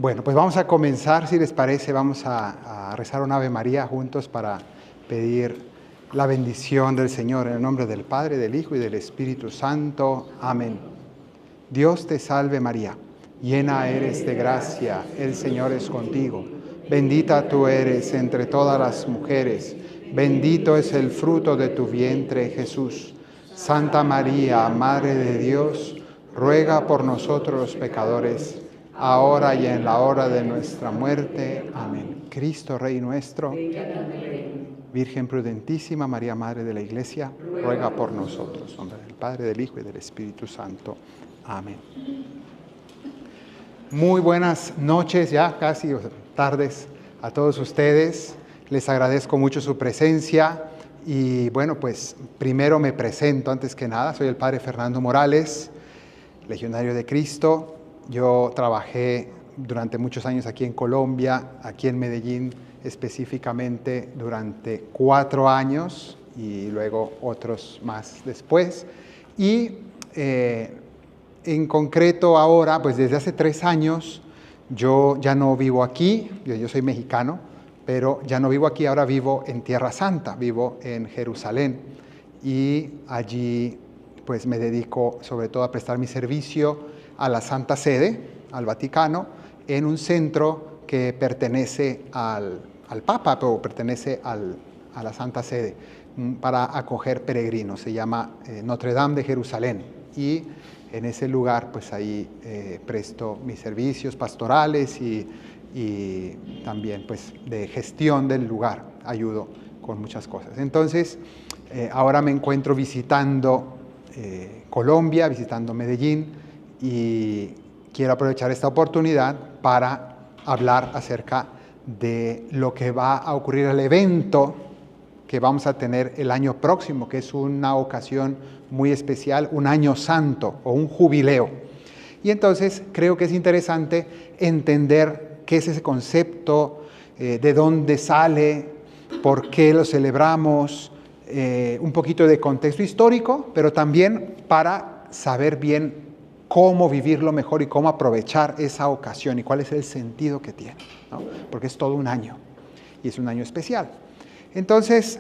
Bueno, pues vamos a comenzar, si les parece, vamos a rezar un Ave María juntos para pedir la bendición del Señor en el nombre del Padre, del Hijo y del Espíritu Santo. Amén. Dios te salve María, llena eres de gracia, el Señor es contigo. Bendita tú eres entre todas las mujeres, bendito es el fruto de tu vientre, Jesús. Santa María, Madre de Dios, ruega por nosotros los pecadores, ahora y en la hora de nuestra muerte. Amén. Cristo Rey nuestro, Virgen prudentísima, María Madre de la Iglesia, ruega por nosotros. En nombre del Padre, del Hijo y del Espíritu Santo. Amén. Muy buenas noches, ya casi tardes a todos ustedes. Les agradezco mucho su presencia. Y bueno, pues primero me presento antes que nada. Soy el Padre Fernando Morales, legionario de Cristo. Yo trabajé durante muchos años aquí en Colombia, aquí en Medellín específicamente durante 4 años y luego otros más después. Y en concreto ahora, pues desde hace 3 años, yo ya no vivo aquí, yo soy mexicano, pero ya no vivo aquí, ahora vivo en Tierra Santa, vivo en Jerusalén. Y allí pues me dedico sobre todo a prestar mi servicio a la Santa Sede, al Vaticano, en un centro que pertenece al Papa, pero pertenece a la Santa Sede, para acoger peregrinos. Se llama Notre Dame de Jerusalén. Y en ese lugar, pues ahí presto mis servicios pastorales y también pues de gestión del lugar, ayudo con muchas cosas. Entonces, ahora me encuentro visitando Colombia, visitando Medellín, y quiero aprovechar esta oportunidad para hablar acerca de lo que va a ocurrir, el evento que vamos a tener el año próximo, que es una ocasión muy especial, un año santo o un jubileo. Y entonces creo que es interesante entender qué es ese concepto, de dónde sale, por qué lo celebramos, un poquito de contexto histórico, pero también para saber bien cómo vivirlo mejor y cómo aprovechar esa ocasión y cuál es el sentido que tiene, ¿no? Porque es todo un año y es un año especial. Entonces,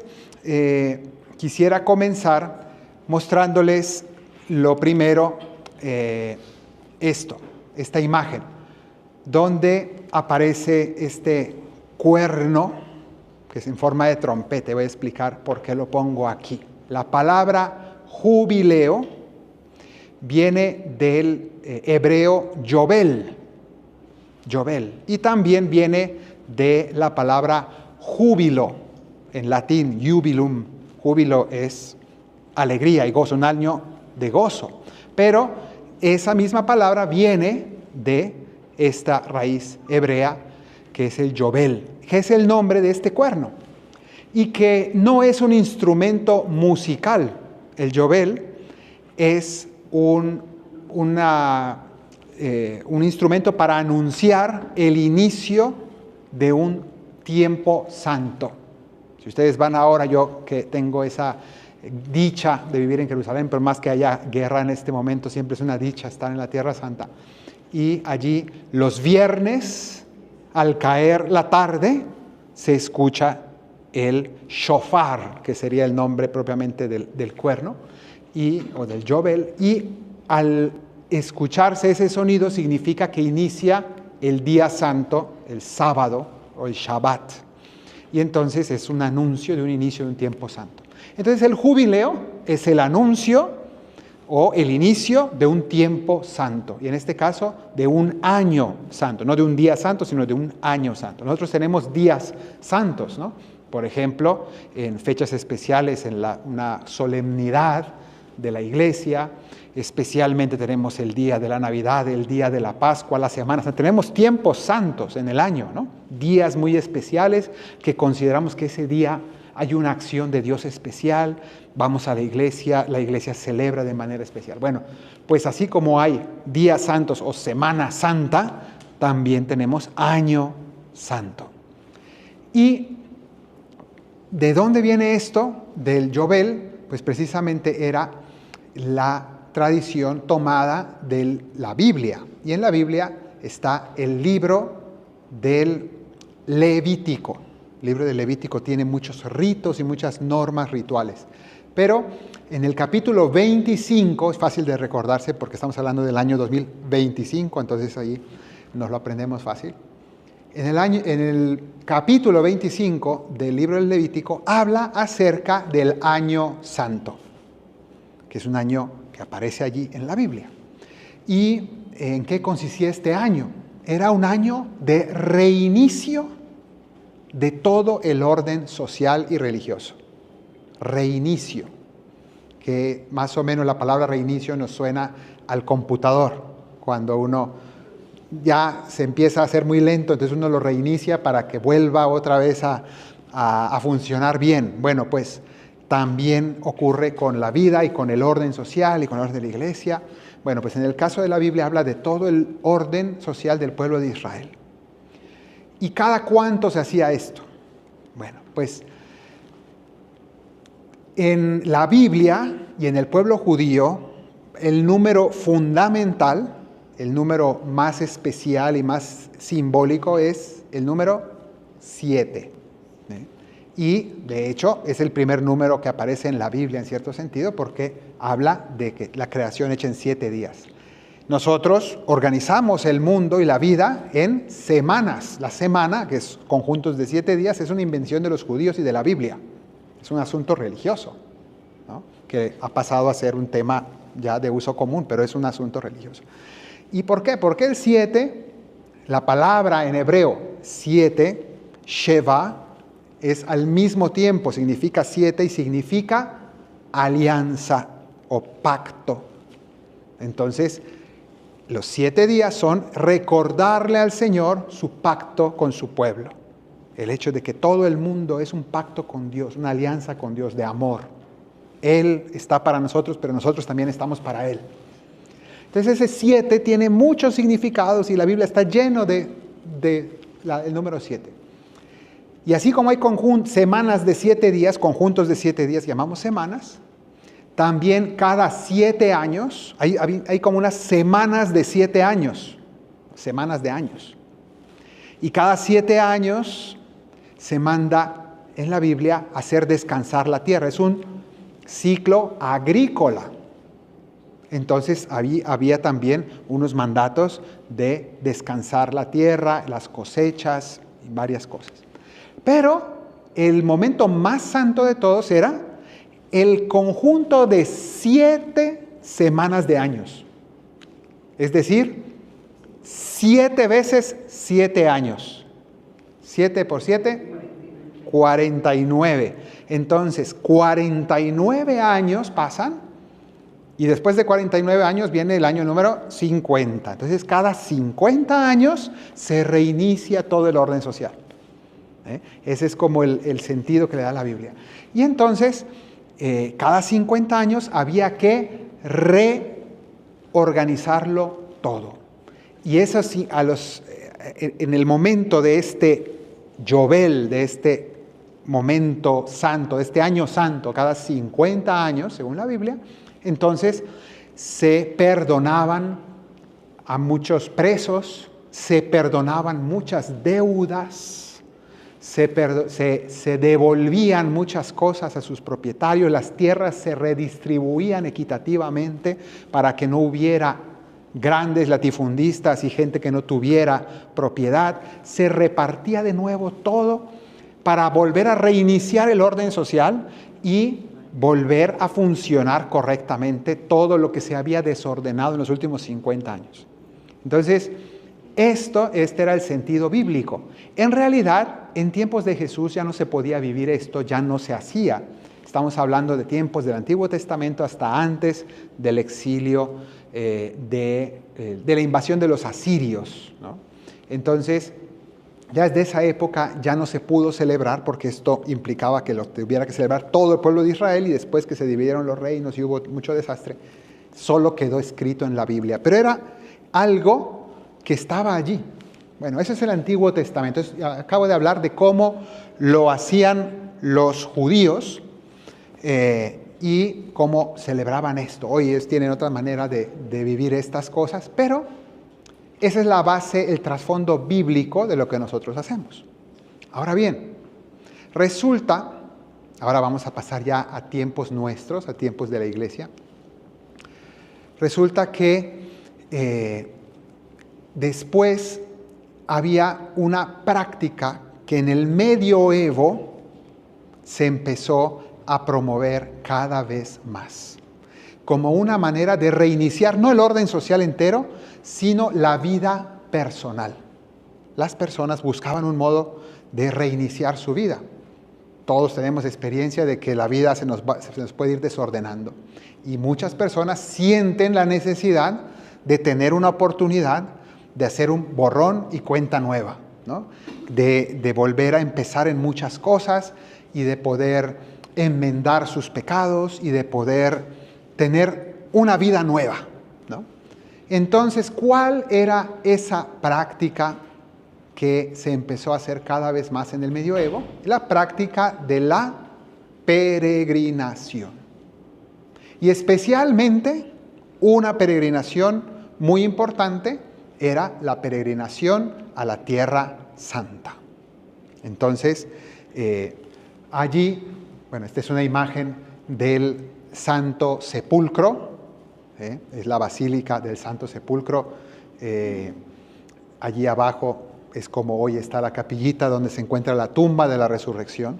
quisiera comenzar mostrándoles lo primero, esta imagen, donde aparece este cuerno, que es en forma de trompeta. Voy a explicar por qué lo pongo aquí. La palabra jubileo viene del hebreo Yobel, y también viene de la palabra júbilo, en latín, jubilum. Júbilo es alegría y gozo, un año de gozo. Pero esa misma palabra viene de esta raíz hebrea, que es el Yobel, que es el nombre de este cuerno, y que no es un instrumento musical. El Yobel es un instrumento para anunciar el inicio de un tiempo santo. Si ustedes van ahora, yo que tengo esa dicha de vivir en Jerusalén, pero más que haya guerra en este momento, siempre es una dicha estar en la Tierra Santa. Y allí los viernes, al caer la tarde, se escucha el shofar, que sería el nombre propiamente del cuerno, o del Yobel, y al escucharse ese sonido significa que inicia el día santo, el sábado o el Shabbat. Y entonces es un anuncio de un inicio de un tiempo santo. Entonces el jubileo es el anuncio o el inicio de un tiempo santo, y en este caso de un año santo, no de un día santo, sino de un año santo. Nosotros tenemos días santos, ¿no? Por ejemplo, en fechas especiales, en una solemnidad de la iglesia, especialmente tenemos el día de la Navidad, el día de la Pascua, la Semana Santa. Tenemos tiempos santos en el año, ¿no? Días muy especiales que consideramos que ese día hay una acción de Dios especial. Vamos a la iglesia celebra de manera especial. Bueno, pues así como hay días santos o Semana Santa, también tenemos año santo. ¿Y de dónde viene esto del Yobel? Pues precisamente era la tradición tomada de la Biblia. Y en la Biblia está el libro del Levítico. El libro del Levítico tiene muchos ritos y muchas normas rituales. Pero en el capítulo 25, es fácil de recordarse porque estamos hablando del año 2025, entonces ahí nos lo aprendemos fácil. En el capítulo 25 del libro del Levítico habla acerca del año santo, que es un año que aparece allí en la Biblia. ¿Y en qué consistía este año? Era un año de reinicio de todo el orden social y religioso. Reinicio, que más o menos la palabra reinicio nos suena al computador, cuando uno ya se empieza a hacer muy lento, entonces uno lo reinicia para que vuelva otra vez a funcionar bien. Bueno, pues también ocurre con la vida y con el orden social y con el orden de la iglesia. Bueno, pues en el caso de la Biblia habla de todo el orden social del pueblo de Israel. ¿Y cada cuánto se hacía esto? Bueno, pues en la Biblia y en el pueblo judío, el número fundamental, el número más especial y más simbólico es el número 7. Y de hecho es el primer número que aparece en la Biblia en cierto sentido porque habla de que la creación hecha en 7 días. Nosotros organizamos el mundo y la vida en semanas. La semana, que es conjuntos de 7 días, es una invención de los judíos y de la Biblia. Es un asunto religioso, ¿no? Que ha pasado a ser un tema ya de uso común, pero es un asunto religioso. ¿Y por qué? Porque el 7, la palabra en hebreo 7, Sheva, es al mismo tiempo, significa 7 y significa alianza o pacto. Entonces, los 7 días son recordarle al Señor su pacto con su pueblo. El hecho de que todo el mundo es un pacto con Dios, una alianza con Dios de amor. Él está para nosotros, pero nosotros también estamos para Él. Entonces ese 7 tiene muchos significados y la Biblia está lleno del número 7. Y así como hay semanas de 7 días, conjuntos de 7 días, llamamos semanas, también cada 7 años, hay como unas semanas de 7 años, semanas de años. Y cada 7 años se manda en la Biblia hacer descansar la tierra. Es un ciclo agrícola. Entonces había también unos mandatos de descansar la tierra, las cosechas y varias cosas. Pero el momento más santo de todos era el conjunto de 7 semanas de años. Es decir, 7 veces 7 años. 7 por 7, 49. Entonces, 49 años pasan. Y después de 49 años viene el año número 50. Entonces, cada 50 años se reinicia todo el orden social. Ese es como el sentido que le da la Biblia. Y entonces, cada 50 años había que reorganizarlo todo. Y eso sí, en el momento de este Yobel, de este momento santo, de este año santo, cada 50 años, según la Biblia, entonces se perdonaban a muchos presos, se perdonaban muchas deudas, se devolvían muchas cosas a sus propietarios, las tierras se redistribuían equitativamente para que no hubiera grandes latifundistas y gente que no tuviera propiedad, se repartía de nuevo todo para volver a reiniciar el orden social y volver a funcionar correctamente todo lo que se había desordenado en los últimos 50 años. Entonces, este era el sentido bíblico. En realidad, en tiempos de Jesús ya no se podía vivir esto, ya no se hacía. Estamos hablando de tiempos del Antiguo Testamento hasta antes del exilio, de la invasión de los asirios, ¿no? Entonces, ya desde esa época ya no se pudo celebrar porque esto implicaba que lo tuviera que celebrar todo el pueblo de Israel y después que se dividieron los reinos y hubo mucho desastre, solo quedó escrito en la Biblia. Pero era algo que estaba allí. Bueno, ese es el Antiguo Testamento. Entonces, acabo de hablar de cómo lo hacían los judíos y cómo celebraban esto. Hoy ellos tienen otra manera de vivir estas cosas, pero Esa es la base, el trasfondo bíblico de lo que nosotros hacemos. Ahora bien, resulta, ahora vamos a pasar ya a tiempos nuestros, a tiempos de la iglesia. Resulta que después había una práctica que en el medioevo se empezó a promover cada vez más, como una manera de reiniciar no el orden social entero, sino la vida personal. Las personas buscaban un modo de reiniciar su vida. Todos tenemos experiencia de que la vida se nos puede ir desordenando. Y muchas personas sienten la necesidad de tener una oportunidad de hacer un borrón y cuenta nueva, ¿no? De volver a empezar en muchas cosas y de poder enmendar sus pecados y de poder tener una vida nueva, ¿no? Entonces, ¿cuál era esa práctica que se empezó a hacer cada vez más en el medioevo? La práctica de la peregrinación. Y especialmente una peregrinación muy importante era la peregrinación a la Tierra Santa. Entonces, allí, bueno, esta es una imagen del Santo Sepulcro, es la Basílica del Santo Sepulcro. Allí abajo es como hoy está la capillita donde se encuentra la tumba de la resurrección,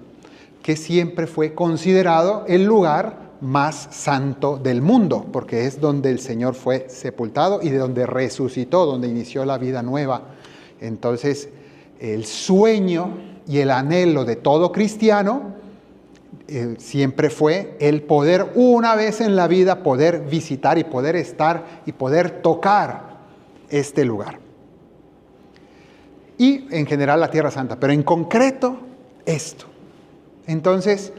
que siempre fue considerado el lugar más santo del mundo, porque es donde el Señor fue sepultado y de donde resucitó, donde inició la vida nueva. Entonces, el sueño y el anhelo de todo cristiano siempre fue el poder una vez en la vida poder visitar y poder estar y poder tocar este lugar. Y en general la Tierra Santa, pero en concreto esto. Entonces,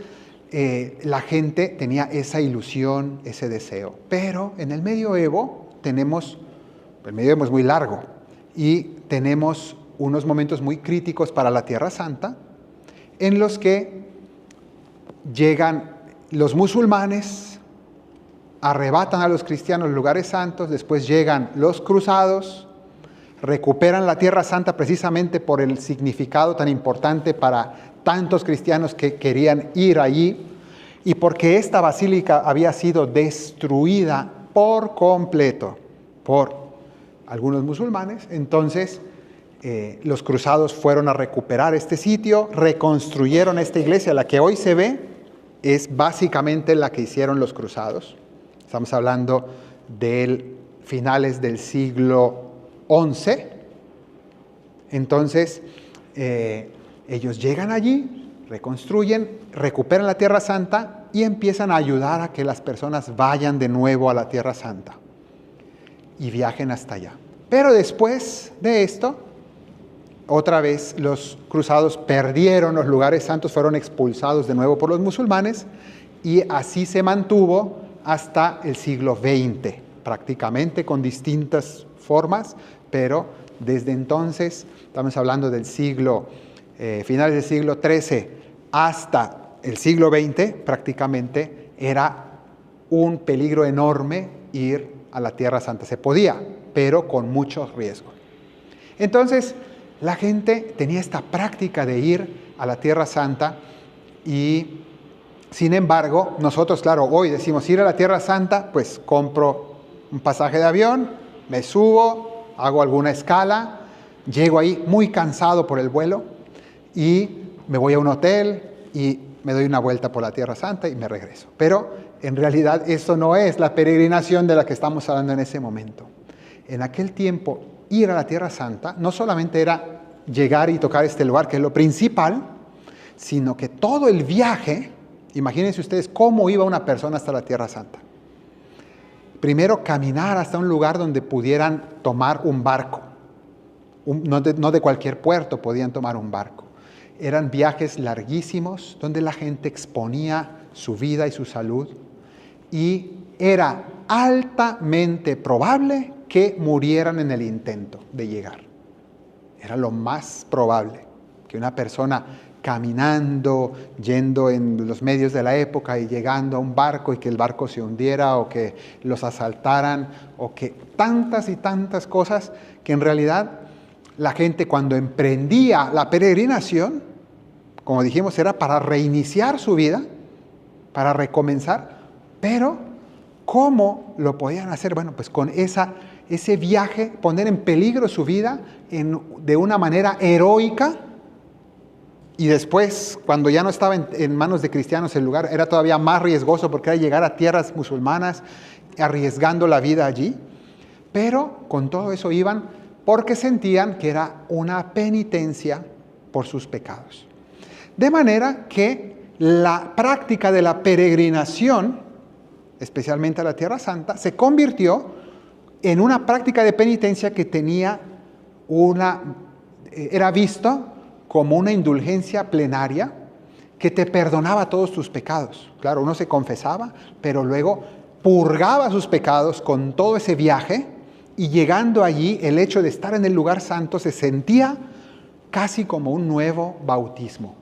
la gente tenía esa ilusión, ese deseo. Pero en el medioevo el medioevo es muy largo y tenemos unos momentos muy críticos para la Tierra Santa en los que llegan los musulmanes, arrebatan a los cristianos los lugares santos, después llegan los cruzados, recuperan la Tierra Santa precisamente por el significado tan importante para tantos cristianos que querían ir allí y porque esta basílica había sido destruida por completo por algunos musulmanes. Entonces los cruzados fueron a recuperar este sitio, reconstruyeron esta iglesia, la que hoy se ve es básicamente la que hicieron los cruzados. Estamos hablando de finales del siglo XI. Entonces, ellos llegan allí, reconstruyen, recuperan la Tierra Santa y empiezan a ayudar a que las personas vayan de nuevo a la Tierra Santa y viajen hasta allá. Pero después de esto, otra vez los cruzados perdieron los lugares santos, fueron expulsados de nuevo por los musulmanes y así se mantuvo hasta el siglo XX, prácticamente con distintas formas, pero desde entonces, estamos hablando del finales del siglo XIII hasta el siglo XX, prácticamente era un peligro enorme ir a la Tierra Santa. Se podía, pero con mucho riesgo. Entonces, la gente tenía esta práctica de ir a la Tierra Santa y, sin embargo, nosotros, claro, hoy decimos ir a la Tierra Santa, pues compro un pasaje de avión, me subo, hago alguna escala, llego ahí muy cansado por el vuelo y me voy a un hotel y me doy una vuelta por la Tierra Santa y me regreso. Pero en realidad eso no es la peregrinación de la que estamos hablando en ese momento. En aquel tiempo, ir a la Tierra Santa no solamente era llegar y tocar este lugar, que es lo principal, sino que todo el viaje, imagínense ustedes cómo iba una persona hasta la Tierra Santa. Primero, caminar hasta un lugar donde pudieran tomar un barco. No de cualquier puerto podían tomar un barco. Eran viajes larguísimos donde la gente exponía su vida y su salud y era altamente probable que murieran en el intento de llegar. Era lo más probable que una persona caminando, yendo en los medios de la época y llegando a un barco y que el barco se hundiera o que los asaltaran o que tantas y tantas cosas que en realidad la gente cuando emprendía la peregrinación, como dijimos, era para reiniciar su vida, para recomenzar, pero ¿cómo lo podían hacer? Bueno, pues con ese viaje, poner en peligro su vida de una manera heroica, y después, cuando ya no estaba en manos de cristianos el lugar, era todavía más riesgoso porque era llegar a tierras musulmanas arriesgando la vida allí, pero con todo eso iban porque sentían que era una penitencia por sus pecados. De manera que la práctica de la peregrinación, especialmente a la Tierra Santa, se convirtió en una práctica de penitencia que era visto como una indulgencia plenaria que te perdonaba todos tus pecados. Claro, uno se confesaba, pero luego purgaba sus pecados con todo ese viaje, y llegando allí, el hecho de estar en el lugar santo se sentía casi como un nuevo bautismo,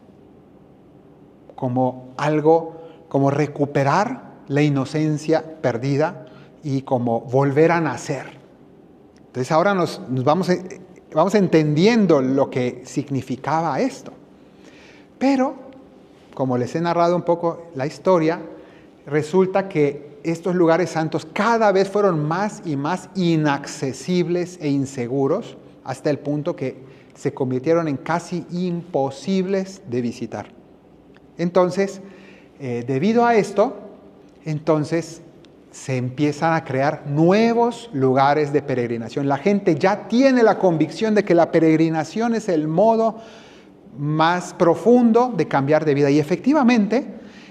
como algo, como recuperar la inocencia perdida y como volver a nacer. Entonces ahora nos vamos entendiendo lo que significaba esto. Pero, como les he narrado un poco la historia, resulta que estos lugares santos cada vez fueron más y más inaccesibles e inseguros, hasta el punto que se convirtieron en casi imposibles de visitar. Entonces, debido a esto, se empiezan a crear nuevos lugares de peregrinación. La gente ya tiene la convicción de que la peregrinación es el modo más profundo de cambiar de vida. Y efectivamente,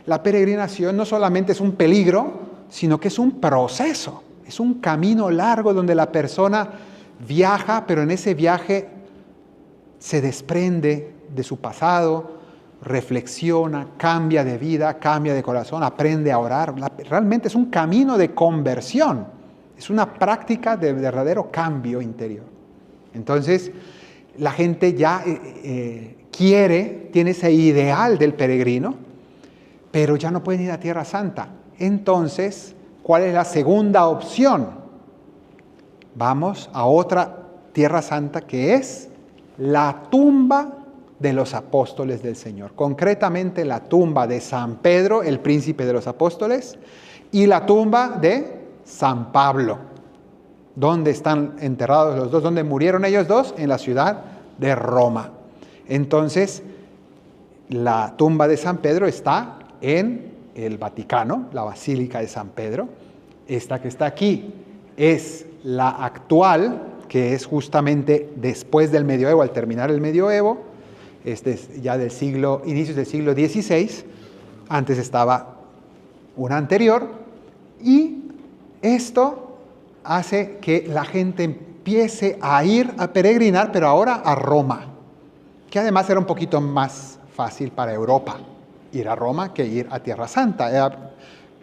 la peregrinación no solamente es un peligro, sino que es un proceso, es un camino largo donde la persona viaja, pero en ese viaje se desprende de su pasado, reflexiona, cambia de vida, cambia de corazón, aprende a orar. Realmente es un camino de conversión, es una práctica de verdadero cambio interior. Entonces, la gente ya tiene ese ideal del peregrino, pero ya no pueden ir a Tierra Santa. Entonces, ¿cuál es la segunda opción? Vamos a otra Tierra Santa que es la tumba de los apóstoles del Señor. Concretamente la tumba de San Pedro, el príncipe de los apóstoles, y la tumba de San Pablo. ¿Dónde están enterrados los dos? ¿Dónde murieron ellos dos? En la ciudad de Roma. Entonces, la tumba de San Pedro está en el Vaticano, la Basílica de San Pedro. Esta que está aquí es la actual, que es justamente después del medioevo, al terminar el medioevo. Este es ya inicios del siglo XVI. Antes estaba una anterior. Y esto hace que la gente empiece a ir a peregrinar, pero ahora a Roma, que además era un poquito más fácil para Europa ir a Roma que ir a Tierra Santa, era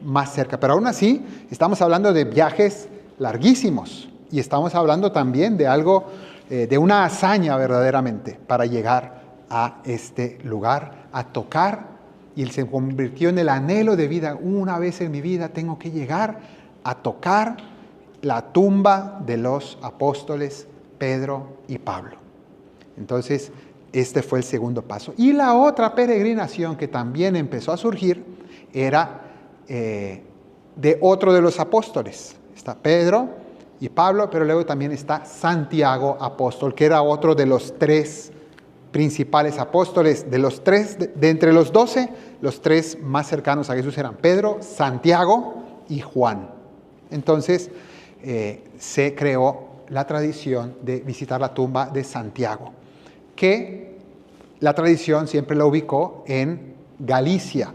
más cerca. Pero aún así, estamos hablando de viajes larguísimos y estamos hablando también de algo, de una hazaña verdaderamente para llegar a este lugar, a tocar, y él se convirtió en el anhelo de vida. Una vez en mi vida tengo que llegar a tocar la tumba de los apóstoles Pedro y Pablo. Entonces, este fue el segundo paso. Y la otra peregrinación que también empezó a surgir era de otro de los apóstoles. Está Pedro y Pablo, pero luego también está Santiago apóstol, que era otro de los tres principales apóstoles. De los tres, de entre los 12, los tres más cercanos a Jesús eran Pedro, Santiago y Juan. Entonces se creó la tradición de visitar la tumba de Santiago, que la tradición siempre la ubicó en Galicia,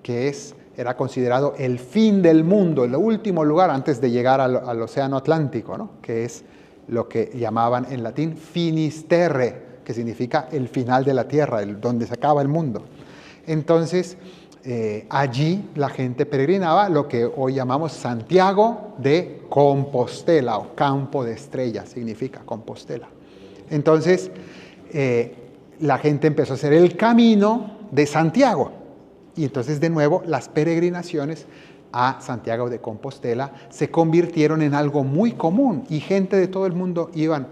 que era considerado el fin del mundo, el último lugar antes de llegar al Océano Atlántico, ¿no? Que es lo que llamaban en latín Finisterre, que significa el final de la tierra, donde se acaba el mundo. Entonces, allí la gente peregrinaba, lo que hoy llamamos Santiago de Compostela, o Campo de Estrellas, significa Compostela. Entonces, la gente empezó a hacer el camino de Santiago. Y entonces de nuevo las peregrinaciones a Santiago de Compostela se convirtieron en algo muy común y gente de todo el mundo iban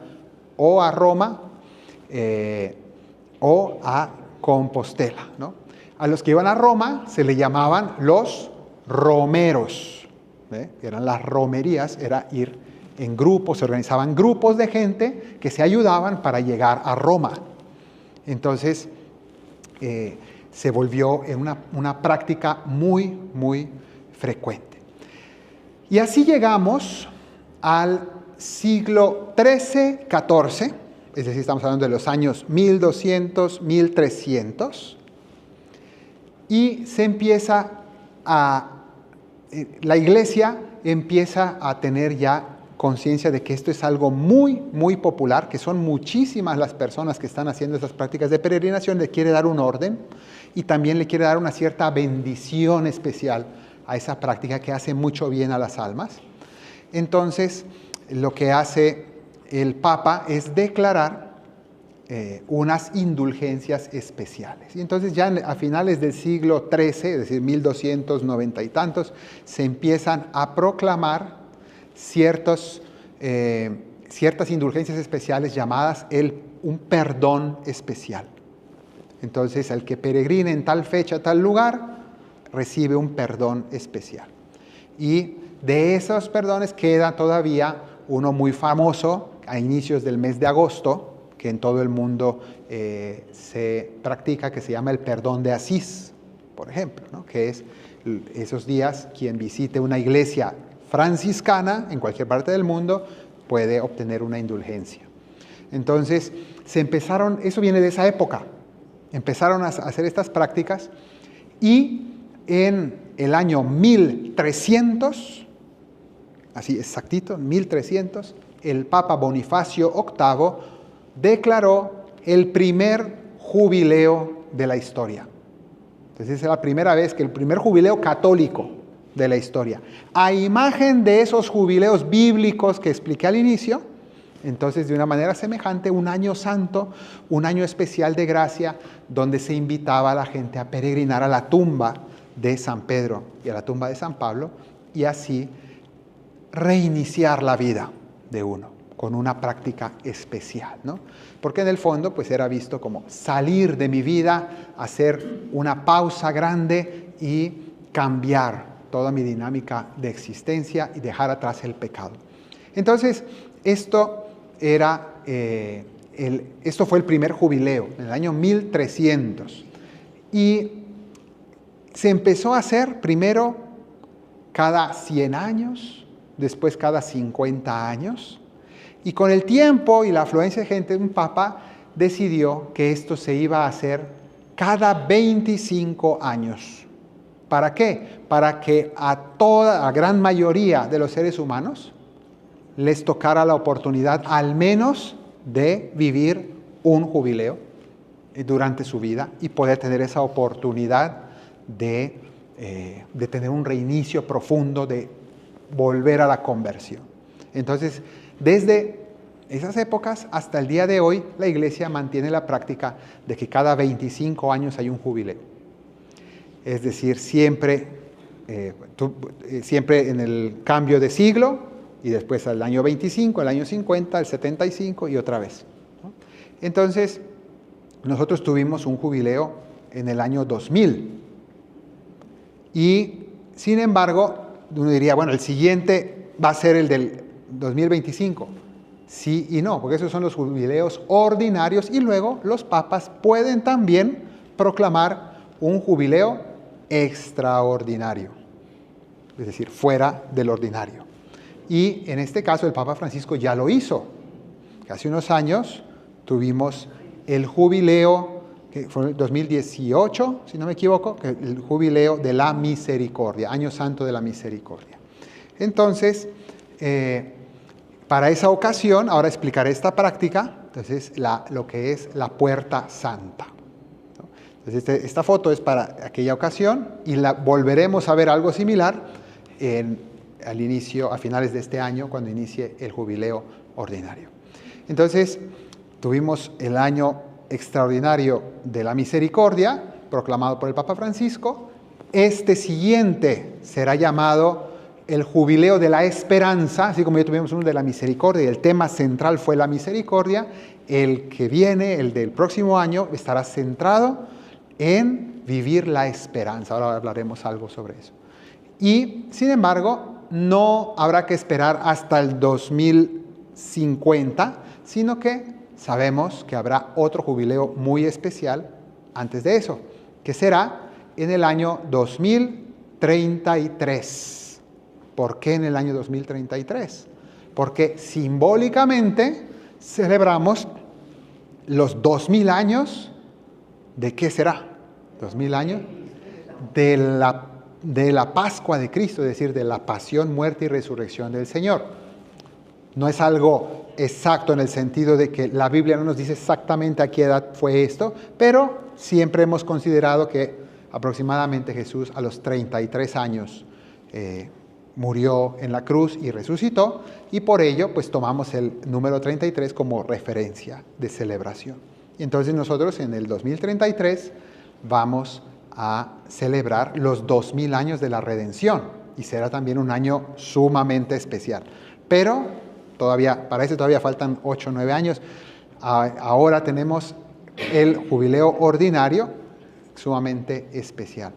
o a Roma o a Compostela, ¿no? A los que iban a Roma se le llamaban los romeros, eran las romerías, era ir en grupos, se organizaban grupos de gente que se ayudaban para llegar a Roma. Entonces se volvió una práctica muy, muy frecuente. Y así llegamos al siglo XIII-XIV, es decir, estamos hablando de los años 1200, 1300, y la Iglesia empieza a tener ya conciencia de que esto es algo muy, muy popular, que son muchísimas las personas que están haciendo estas prácticas de peregrinación, le quiere dar un orden y también le quiere dar una cierta bendición especial a esa práctica que hace mucho bien a las almas. Entonces, lo que hace el Papa es declarar unas indulgencias especiales. Y entonces ya a finales del siglo XIII, es decir, 1290 y tantos, se empiezan a proclamar ciertas indulgencias especiales llamadas un perdón especial. Entonces, el que peregrine en tal fecha, tal lugar, recibe un perdón especial. Y de esos perdones queda todavía uno muy famoso a inicios del mes de agosto, que en todo el mundo se practica, que se llama el perdón de Asís, por ejemplo, ¿no? Que es esos días quien visite una iglesia franciscana en cualquier parte del mundo puede obtener una indulgencia. Entonces, eso viene de esa época, empezaron a hacer estas prácticas y en el año 1300, así exactito, 1300, el Papa Bonifacio VIII declaró el primer jubileo de la historia. Entonces es la primera vez que el primer jubileo católico de la historia. A imagen de esos jubileos bíblicos que expliqué al inicio, entonces de una manera semejante, un año santo, un año especial de gracia, donde se invitaba a la gente a peregrinar a la tumba de San Pedro y a la tumba de San Pablo, y así reiniciar la vida de uno con una práctica especial, ¿no? Porque en el fondo pues era visto como salir de mi vida, hacer una pausa grande y cambiar toda mi dinámica de existencia y dejar atrás el pecado. Entonces, esto fue el primer jubileo, en el año 1300. Y se empezó a hacer primero cada 100 años, después cada 50 años. Y con el tiempo y la afluencia de gente, un papa decidió que esto se iba a hacer cada 25 años. ¿Para qué? Para que a gran mayoría de los seres humanos les tocara la oportunidad al menos de vivir un jubileo durante su vida y poder tener esa oportunidad de tener un reinicio profundo, de volver a la conversión. Entonces, desde esas épocas hasta el día de hoy, la Iglesia mantiene la práctica de que cada 25 años hay un jubileo. Es decir, siempre en el cambio de siglo, y después al año 25, al año 50, al 75 y otra vez, ¿no? Entonces, nosotros tuvimos un jubileo en el año 2000. Y, sin embargo, uno diría, bueno, el siguiente va a ser el del 2025. Sí y no, porque esos son los jubileos ordinarios y luego los papas pueden también proclamar un jubileo extraordinario, es decir, fuera del ordinario. Y en este caso el Papa Francisco ya lo hizo. Hace unos años tuvimos el jubileo, que fue en el 2018, si no me equivoco, el jubileo de la misericordia, Año Santo de la Misericordia. Entonces, para esa ocasión, ahora explicaré esta práctica, entonces lo que es la Puerta Santa. Entonces, esta foto es para aquella ocasión y volveremos a ver algo similar a finales de este año, cuando inicie el jubileo ordinario. Entonces, tuvimos el año extraordinario de la misericordia, proclamado por el Papa Francisco. Este siguiente será llamado el Jubileo de la Esperanza, así como ya tuvimos uno de la misericordia y el tema central fue la misericordia. El que viene, el del próximo año, estará centrado en vivir la esperanza. Ahora hablaremos algo sobre eso. Y, sin embargo, no habrá que esperar hasta el 2050, sino que sabemos que habrá otro jubileo muy especial antes de eso, que será en el año 2033. ¿Por qué en el año 2033? Porque simbólicamente celebramos los 2000 años, ¿de qué será? 2000 años de la Pascua de Cristo, es decir, de la pasión, muerte y resurrección del Señor. No es algo exacto en el sentido de que la Biblia no nos dice exactamente a qué edad fue esto, pero siempre hemos considerado que aproximadamente Jesús a los 33 años murió en la cruz y resucitó, y por ello pues tomamos el número 33 como referencia de celebración. Y entonces nosotros en el 2033 vamos a celebrar los 2000 años de la redención, y será también un año sumamente especial. Pero para eso todavía faltan 8 o 9 años. Ahora tenemos el jubileo ordinario, sumamente especial.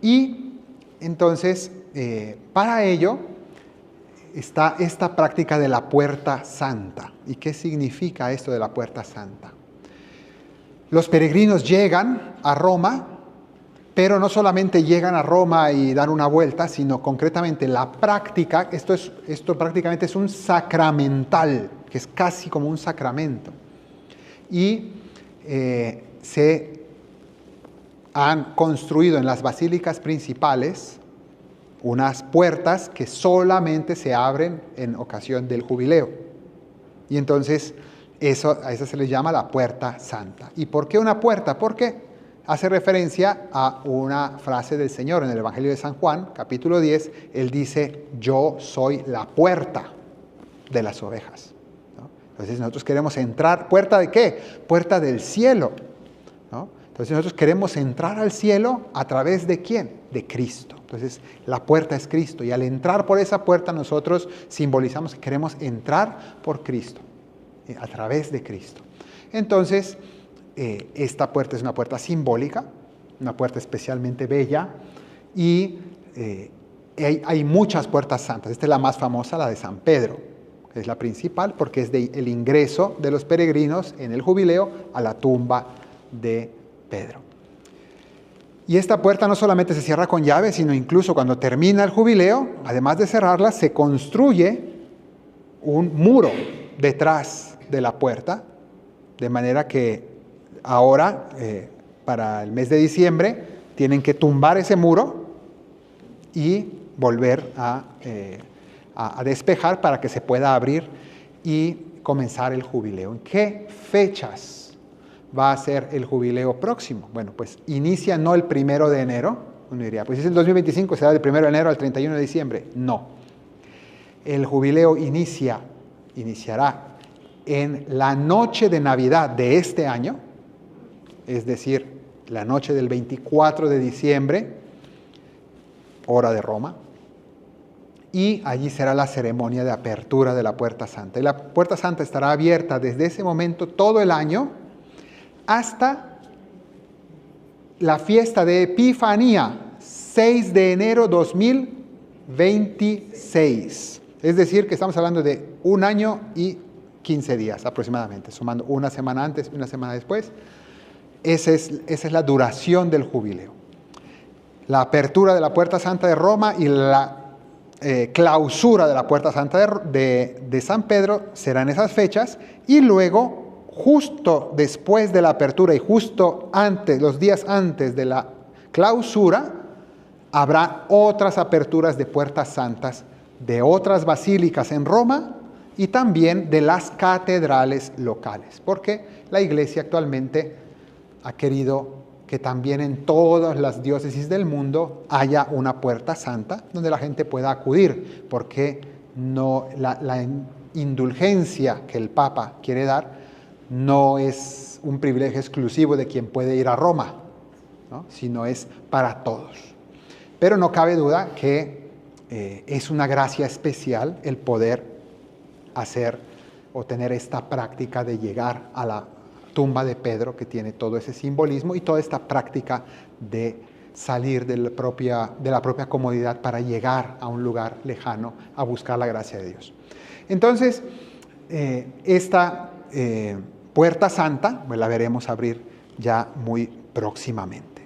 Y entonces, para ello está esta práctica de la puerta santa. ¿Y qué significa esto de la puerta santa? Los peregrinos llegan a Roma, pero no solamente llegan a Roma y dan una vuelta, sino concretamente la práctica, esto prácticamente es un sacramental, que es casi como un sacramento. Y se han construido en las basílicas principales unas puertas que solamente se abren en ocasión del jubileo. Y entonces a eso se le llama la puerta santa. ¿Y por qué una puerta? Porque hace referencia a una frase del Señor en el Evangelio de San Juan, capítulo 10. Él dice, yo soy la puerta de las ovejas, ¿no? Entonces nosotros queremos entrar. ¿Puerta de qué? Puerta del cielo, ¿no? Entonces nosotros queremos entrar al cielo a través de ¿quién? De Cristo. Entonces la puerta es Cristo, y al entrar por esa puerta nosotros simbolizamos que queremos entrar por Cristo, a través de Cristo. Entonces esta puerta es una puerta simbólica, una puerta especialmente bella, y hay muchas puertas santas. Esta es la más famosa, la de San Pedro, que es la principal porque es el ingreso de los peregrinos en el jubileo a la tumba de Pedro. Y esta puerta no solamente se cierra con llave, sino incluso cuando termina el jubileo, además de cerrarla, se construye un muro detrás de la puerta, de manera que ahora, para el mes de diciembre, tienen que tumbar ese muro y volver a despejar para que se pueda abrir y comenzar el jubileo. ¿En qué fechas va a ser el jubileo próximo? Bueno, pues inicia no el 1 de enero. Uno diría, pues si es el 2025, será del 1 de enero al 31 de diciembre. No. El jubileo iniciará en la noche de Navidad de este año, es decir, la noche del 24 de diciembre, hora de Roma, y allí será la ceremonia de apertura de la Puerta Santa. Y la Puerta Santa estará abierta desde ese momento todo el año hasta la fiesta de Epifanía, 6 de enero 2026. Es decir, que estamos hablando de 1 año y 15 días aproximadamente, sumando una semana antes y una semana después. Esa es la duración del jubileo. La apertura de la Puerta Santa de Roma y la clausura de la Puerta Santa de San Pedro serán esas fechas, y luego, justo después de la apertura y justo antes, los días antes de la clausura, habrá otras aperturas de puertas santas de otras basílicas en Roma y también de las catedrales locales, porque la Iglesia actualmente ha querido que también en todas las diócesis del mundo haya una puerta santa donde la gente pueda acudir, porque la indulgencia que el Papa quiere dar no es un privilegio exclusivo de quien puede ir a Roma, ¿no? Sino es para todos. Pero no cabe duda que es una gracia especial el poder hacer o tener esta práctica de llegar a la tumba de Pedro, que tiene todo ese simbolismo y toda esta práctica de salir de la propia comodidad para llegar a un lugar lejano a buscar la gracia de Dios. Entonces, esta puerta santa, pues la veremos abrir ya muy próximamente.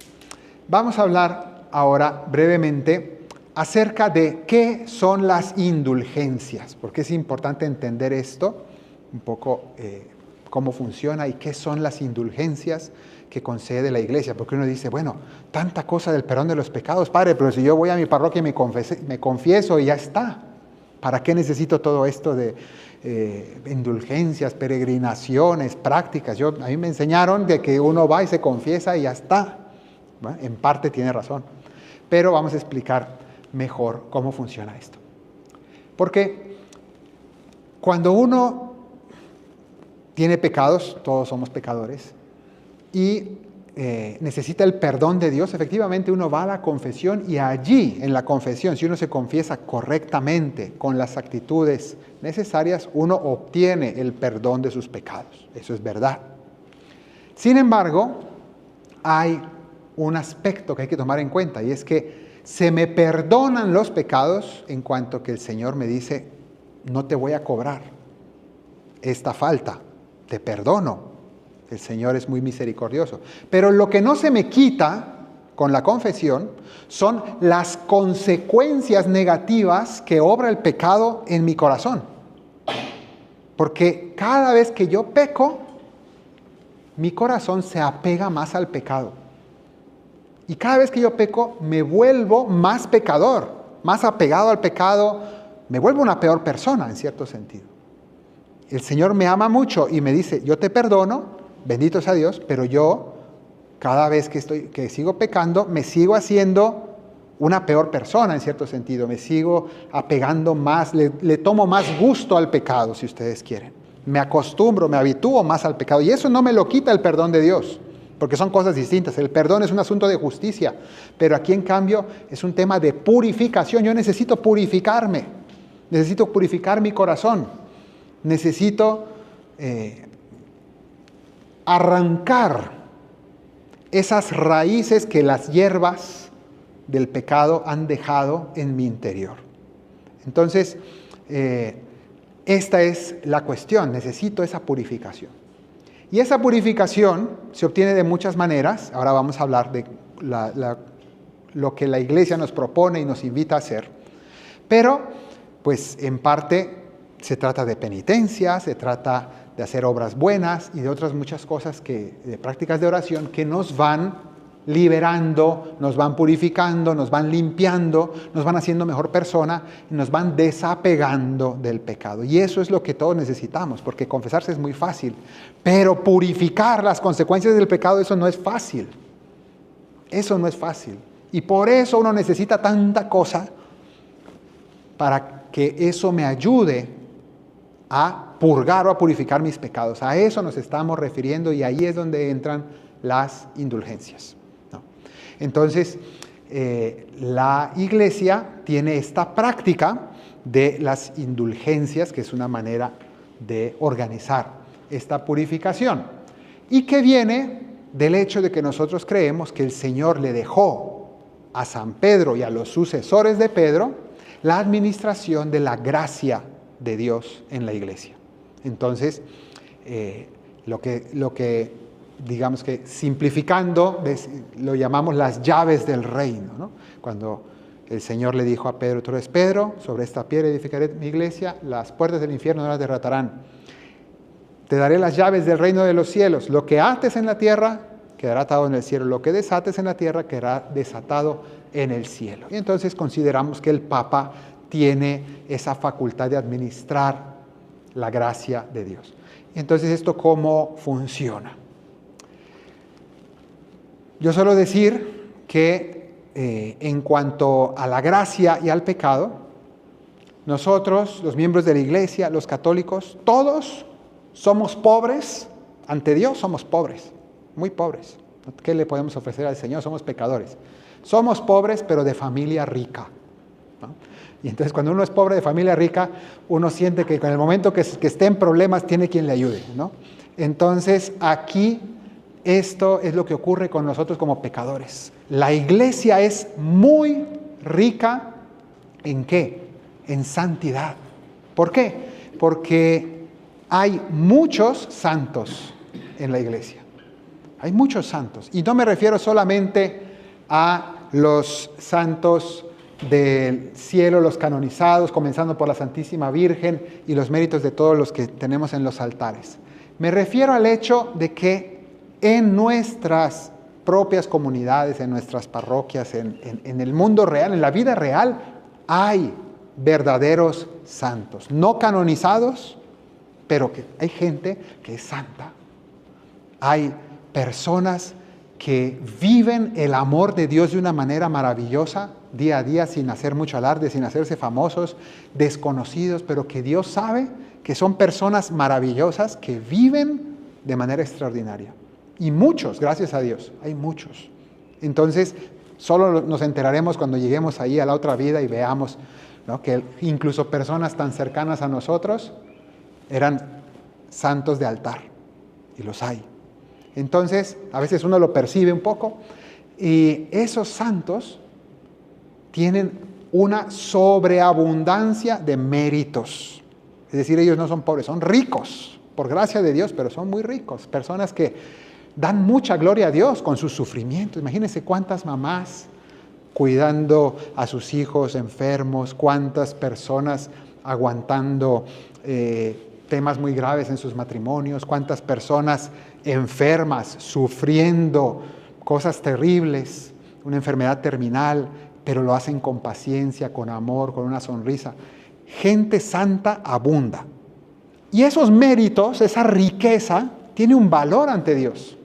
Vamos a hablar ahora brevemente acerca de qué son las indulgencias, porque es importante entender esto, un poco cómo funciona y qué son las indulgencias que concede la iglesia, porque uno dice, bueno, tanta cosa del perdón de los pecados, Padre, pero si yo voy a mi parroquia y me confieso y ya está, ¿para qué necesito todo esto de indulgencias, peregrinaciones, prácticas? A mí me enseñaron de que uno va y se confiesa y ya está. Bueno, en parte tiene razón, pero vamos a explicar mejor cómo funciona esto. Porque cuando uno tiene pecados, todos somos pecadores, y necesita el perdón de Dios, efectivamente uno va a la confesión y allí, en la confesión, si uno se confiesa correctamente, con las actitudes necesarias, uno obtiene el perdón de sus pecados. Eso es verdad. Sin embargo, hay un aspecto que hay que tomar en cuenta, y es que se me perdonan los pecados en cuanto que el Señor me dice, no te voy a cobrar esta falta, te perdono. El Señor es muy misericordioso. Pero lo que no se me quita con la confesión son las consecuencias negativas que obra el pecado en mi corazón. Porque cada vez que yo peco, mi corazón se apega más al pecado. Y cada vez que yo peco, me vuelvo más pecador, más apegado al pecado, me vuelvo una peor persona en cierto sentido. El Señor me ama mucho y me dice, yo te perdono, bendito sea Dios, pero yo cada vez que sigo pecando, me sigo haciendo una peor persona en cierto sentido, me sigo apegando más, le tomo más gusto al pecado, si ustedes quieren. Me acostumbro, me habitúo más al pecado y eso no me lo quita el perdón de Dios, porque son cosas distintas. El perdón es un asunto de justicia, pero aquí en cambio es un tema de purificación. Yo necesito purificarme, necesito purificar mi corazón, necesito arrancar esas raíces que las hierbas del pecado han dejado en mi interior. Entonces, esta es la cuestión, necesito esa purificación. Y esa purificación se obtiene de muchas maneras. Ahora vamos a hablar de lo que la iglesia nos propone y nos invita a hacer. Pero, pues en parte se trata de penitencia, se trata de hacer obras buenas y de otras muchas cosas, de prácticas de oración que nos van liberando, nos van purificando, nos van limpiando, nos van haciendo mejor persona y nos van desapegando del pecado. Y eso es lo que todos necesitamos, porque confesarse es muy fácil, pero purificar las consecuencias del pecado, eso no es fácil. Eso no es fácil. Y por eso uno necesita tanta cosa para que eso me ayude a purgar o a purificar mis pecados. A eso nos estamos refiriendo y ahí es donde entran las indulgencias, ¿no? Entonces, la iglesia tiene esta práctica de las indulgencias, que es una manera de organizar esta purificación y que viene del hecho de que nosotros creemos que el Señor le dejó a San Pedro y a los sucesores de Pedro la administración de la gracia de Dios en la iglesia. Entonces, lo que digamos que simplificando, lo llamamos las llaves del reino, ¿no? Cuando el Señor le dijo a Pedro, tú eres Pedro, sobre esta piedra edificaré mi iglesia, las puertas del infierno no las derrotarán. Te daré las llaves del reino de los cielos. Lo que ates en la tierra quedará atado en el cielo. Lo que desates en la tierra quedará desatado en el cielo. Y entonces consideramos que el Papa tiene esa facultad de administrar la gracia de Dios. Entonces, ¿esto cómo funciona? Yo suelo decir que en cuanto a la gracia y al pecado, nosotros, los miembros de la iglesia, los católicos, todos somos pobres Ante Dios somos pobres, muy pobres. ¿Qué le podemos ofrecer al Señor? Somos pecadores. Somos pobres, pero de familia rica, ¿no? Y entonces cuando uno es pobre de familia rica, uno siente que en el momento que esté en problemas tiene quien le ayude, ¿no? Entonces aquí esto es lo que ocurre con nosotros como pecadores. La iglesia es muy rica ¿en qué? En santidad. ¿Por qué? Porque hay muchos santos en la iglesia. Hay muchos santos. Y no me refiero solamente a los santos del cielo, los canonizados, comenzando por la Santísima Virgen y los méritos de todos los que tenemos en los altares. Me refiero al hecho de que en nuestras propias comunidades, en nuestras parroquias, en el mundo real, en la vida real, hay verdaderos santos. No canonizados, pero que hay gente que es santa. Hay personas que viven el amor de Dios de una manera maravillosa, día a día, sin hacer mucho alarde, sin hacerse famosos, desconocidos, pero que Dios sabe que son personas maravillosas que viven de manera extraordinaria. Y muchos, gracias a Dios, hay muchos. Entonces, solo nos enteraremos cuando lleguemos ahí a la otra vida y veamos, ¿no?, que incluso personas tan cercanas a nosotros eran santos de altar, y los hay. Entonces, a veces uno lo percibe un poco, y esos santos tienen una sobreabundancia de méritos. Es decir, ellos no son pobres, son ricos, por gracia de Dios, pero son muy ricos. Personas que dan mucha gloria a Dios con sus sufrimientos. Imagínense cuántas mamás cuidando a sus hijos enfermos, cuántas personas aguantando temas muy graves en sus matrimonios, cuántas personas enfermas, sufriendo cosas terribles, una enfermedad terminal, pero lo hacen con paciencia, con amor, con una sonrisa. Gente santa abunda. Y esos méritos, esa riqueza, tiene un valor ante Dios.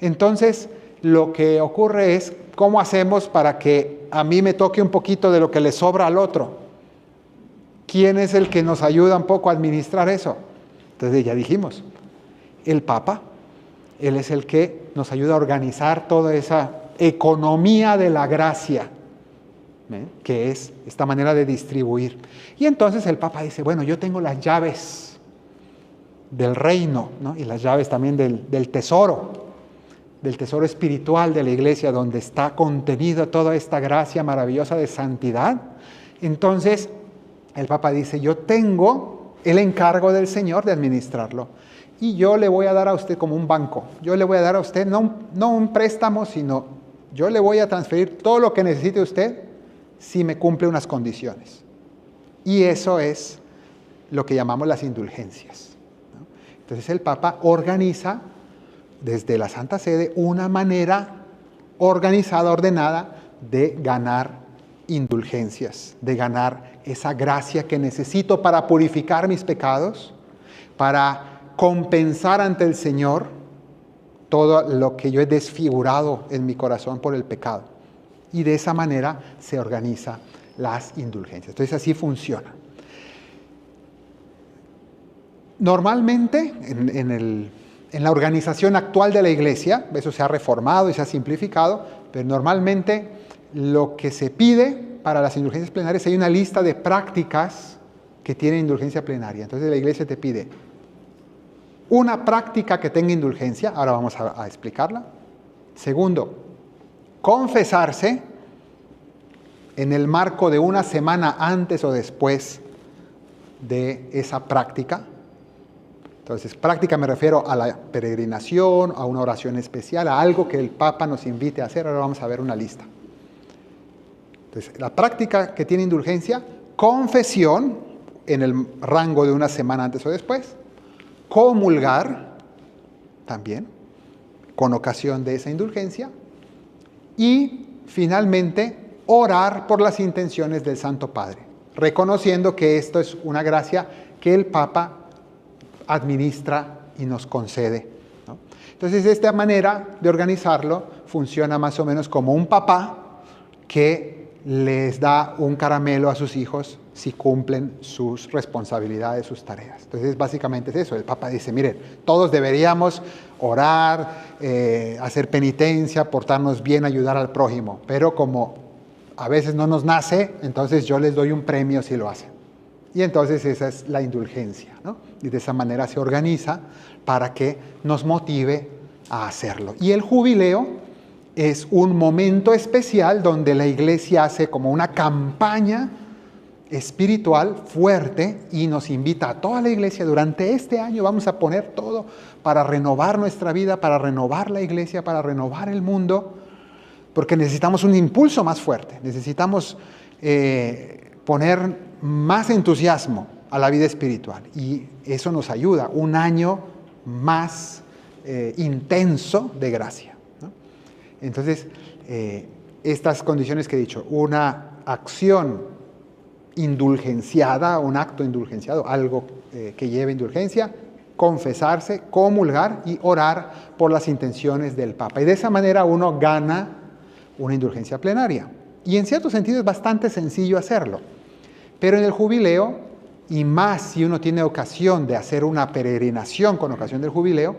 Entonces, lo que ocurre es, ¿cómo hacemos para que a mí me toque un poquito de lo que le sobra al otro? ¿Quién es el que nos ayuda un poco a administrar eso? Entonces ya dijimos, el Papa. Él es el que nos ayuda a organizar toda esa economía de la gracia, que es esta manera de distribuir. Y entonces el Papa dice, bueno, yo tengo las llaves del reino, ¿no?, y las llaves también del tesoro espiritual de la iglesia, donde está contenida toda esta gracia maravillosa de santidad. Entonces el Papa dice, yo tengo el encargo del Señor de administrarlo, y yo le voy a dar a usted como un banco. Yo le voy a dar a usted no un préstamo, sino yo le voy a transferir todo lo que necesite usted si me cumple unas condiciones. Y eso es lo que llamamos las indulgencias, ¿no? Entonces el Papa organiza desde la Santa Sede una manera organizada, ordenada, de ganar indulgencias, de ganar esa gracia que necesito para purificar mis pecados, para compensar ante el Señor todo lo que yo he desfigurado en mi corazón por el pecado. Y de esa manera se organizan las indulgencias. Entonces así funciona. Normalmente, en la organización actual de la iglesia, eso se ha reformado y se ha simplificado, pero normalmente lo que se pide para las indulgencias plenarias, hay una lista de prácticas que tienen indulgencia plenaria. Entonces la iglesia te pide una práctica que tenga indulgencia, ahora vamos a explicarla. Segundo, confesarse en el marco de una semana antes o después de esa práctica. Entonces, práctica me refiero a la peregrinación, a una oración especial, a algo que el Papa nos invite a hacer. Ahora vamos a ver una lista. Entonces, la práctica que tiene indulgencia, confesión en el rango de una semana antes o después, comulgar también con ocasión de esa indulgencia, y finalmente orar por las intenciones del Santo Padre, reconociendo que esto es una gracia que el Papa administra y nos concede, ¿no? Entonces, esta manera de organizarlo funciona más o menos como un papá que les da un caramelo a sus hijos si cumplen sus responsabilidades, sus tareas. Entonces, básicamente es eso. El Papa dice, miren, todos deberíamos orar, hacer penitencia, portarnos bien, ayudar al prójimo, pero como a veces no nos nace, entonces yo les doy un premio si lo hacen. Y entonces esa es la indulgencia, ¿no? Y de esa manera se organiza para que nos motive a hacerlo. Y el jubileo es un momento especial donde la Iglesia hace como una campaña espiritual fuerte y nos invita a toda la Iglesia. Durante este año vamos a poner todo para renovar nuestra vida, para renovar la Iglesia, para renovar el mundo, porque necesitamos un impulso más fuerte, necesitamos poner más entusiasmo a la vida espiritual, y eso nos ayuda, un año más intenso de gracia, ¿no? Entonces, estas condiciones que he dicho, una acción indulgenciada, un acto indulgenciado, algo que lleve indulgencia, confesarse, comulgar y orar por las intenciones del Papa. Y de esa manera uno gana una indulgencia plenaria. Y en cierto sentido es bastante sencillo hacerlo. Pero en el jubileo, y más si uno tiene ocasión de hacer una peregrinación con ocasión del jubileo,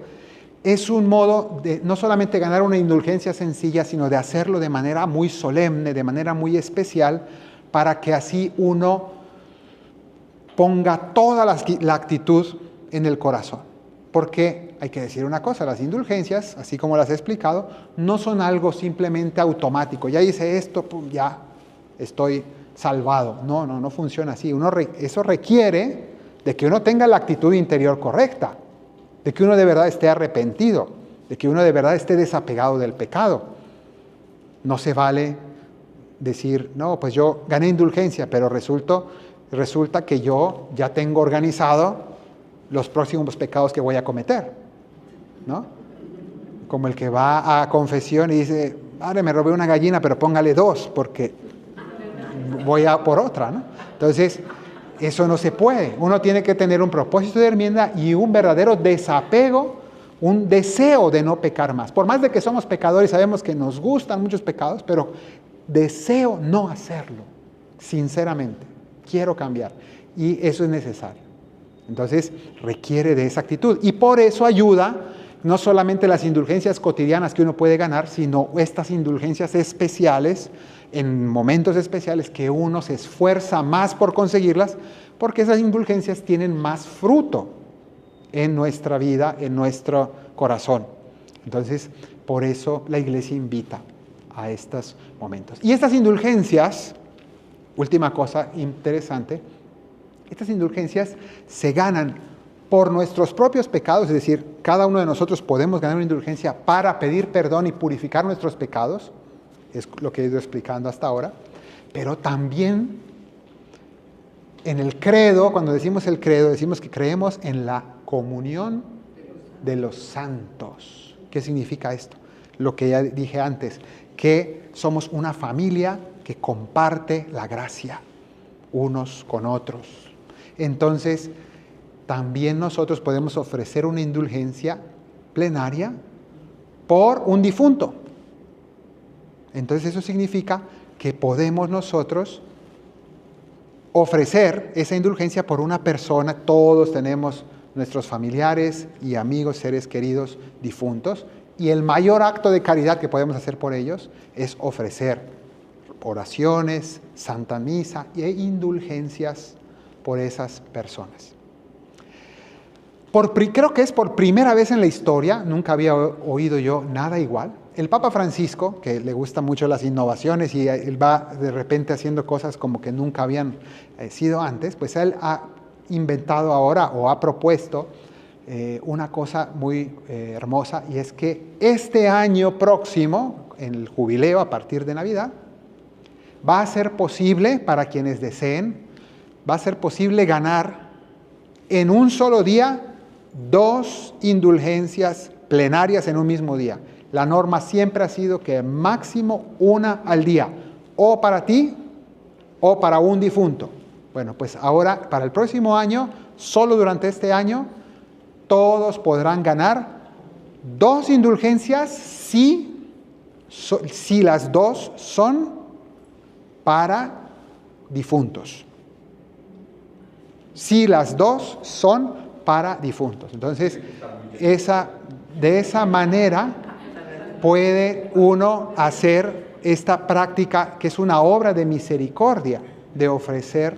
es un modo de no solamente ganar una indulgencia sencilla, sino de hacerlo de manera muy solemne, de manera muy especial, para que así uno ponga toda la actitud en el corazón. Porque hay que decir una cosa, las indulgencias, así como las he explicado, no son algo simplemente automático. Ya hice esto, pum, ya estoy salvado. No funciona así. Eso requiere de que uno tenga la actitud interior correcta, de que uno de verdad esté arrepentido, de que uno de verdad esté desapegado del pecado. No se vale decir, no, pues yo gané indulgencia, pero resulta que yo ya tengo organizado los próximos pecados que voy a cometer, ¿no? Como el que va a confesión y dice, padre, me robé una gallina, pero póngale 2, porque voy a por otra, ¿no? Entonces, eso no se puede. Uno tiene que tener un propósito de enmienda y un verdadero desapego, un deseo de no pecar más. Por más de que somos pecadores, sabemos que nos gustan muchos pecados, pero deseo no hacerlo, sinceramente. Quiero cambiar. Y eso es necesario. Entonces, requiere de esa actitud. Y por eso ayuda no solamente las indulgencias cotidianas que uno puede ganar, sino estas indulgencias especiales, en momentos especiales que uno se esfuerza más por conseguirlas, porque esas indulgencias tienen más fruto en nuestra vida, en nuestro corazón. Entonces, por eso la Iglesia invita a estos momentos. Y estas indulgencias, última cosa interesante, estas indulgencias se ganan por nuestros propios pecados, es decir, cada uno de nosotros podemos ganar una indulgencia para pedir perdón y purificar nuestros pecados, es lo que he ido explicando hasta ahora, pero también en el credo, cuando decimos el credo, decimos que creemos en la comunión de los santos. ¿Qué significa esto? Lo que ya dije antes, que somos una familia que comparte la gracia unos con otros. Entonces, también nosotros podemos ofrecer una indulgencia plenaria por un difunto. Entonces, eso significa que podemos nosotros ofrecer esa indulgencia por una persona. Todos tenemos nuestros familiares y amigos, seres queridos difuntos, y el mayor acto de caridad que podemos hacer por ellos es ofrecer oraciones, Santa Misa e indulgencias por esas personas. Creo que es por primera vez en la historia, nunca había oído yo nada igual. El Papa Francisco, que le gustan mucho las innovaciones y él va de repente haciendo cosas como que nunca habían sido antes, pues él ha inventado ahora o ha propuesto una cosa muy hermosa, y es que este año próximo, en el jubileo a partir de Navidad, va a ser posible, para quienes deseen, va a ser posible ganar en un solo día 2 indulgencias plenarias en un mismo día. La norma siempre ha sido que máximo 1 al día, o para ti o para un difunto. Bueno, pues ahora, para el próximo año, solo durante este año, todos podrán ganar 2 indulgencias si las 2 son para difuntos. si las dos son para difuntos. Entonces, de esa manera puede uno hacer esta práctica que es una obra de misericordia, de ofrecer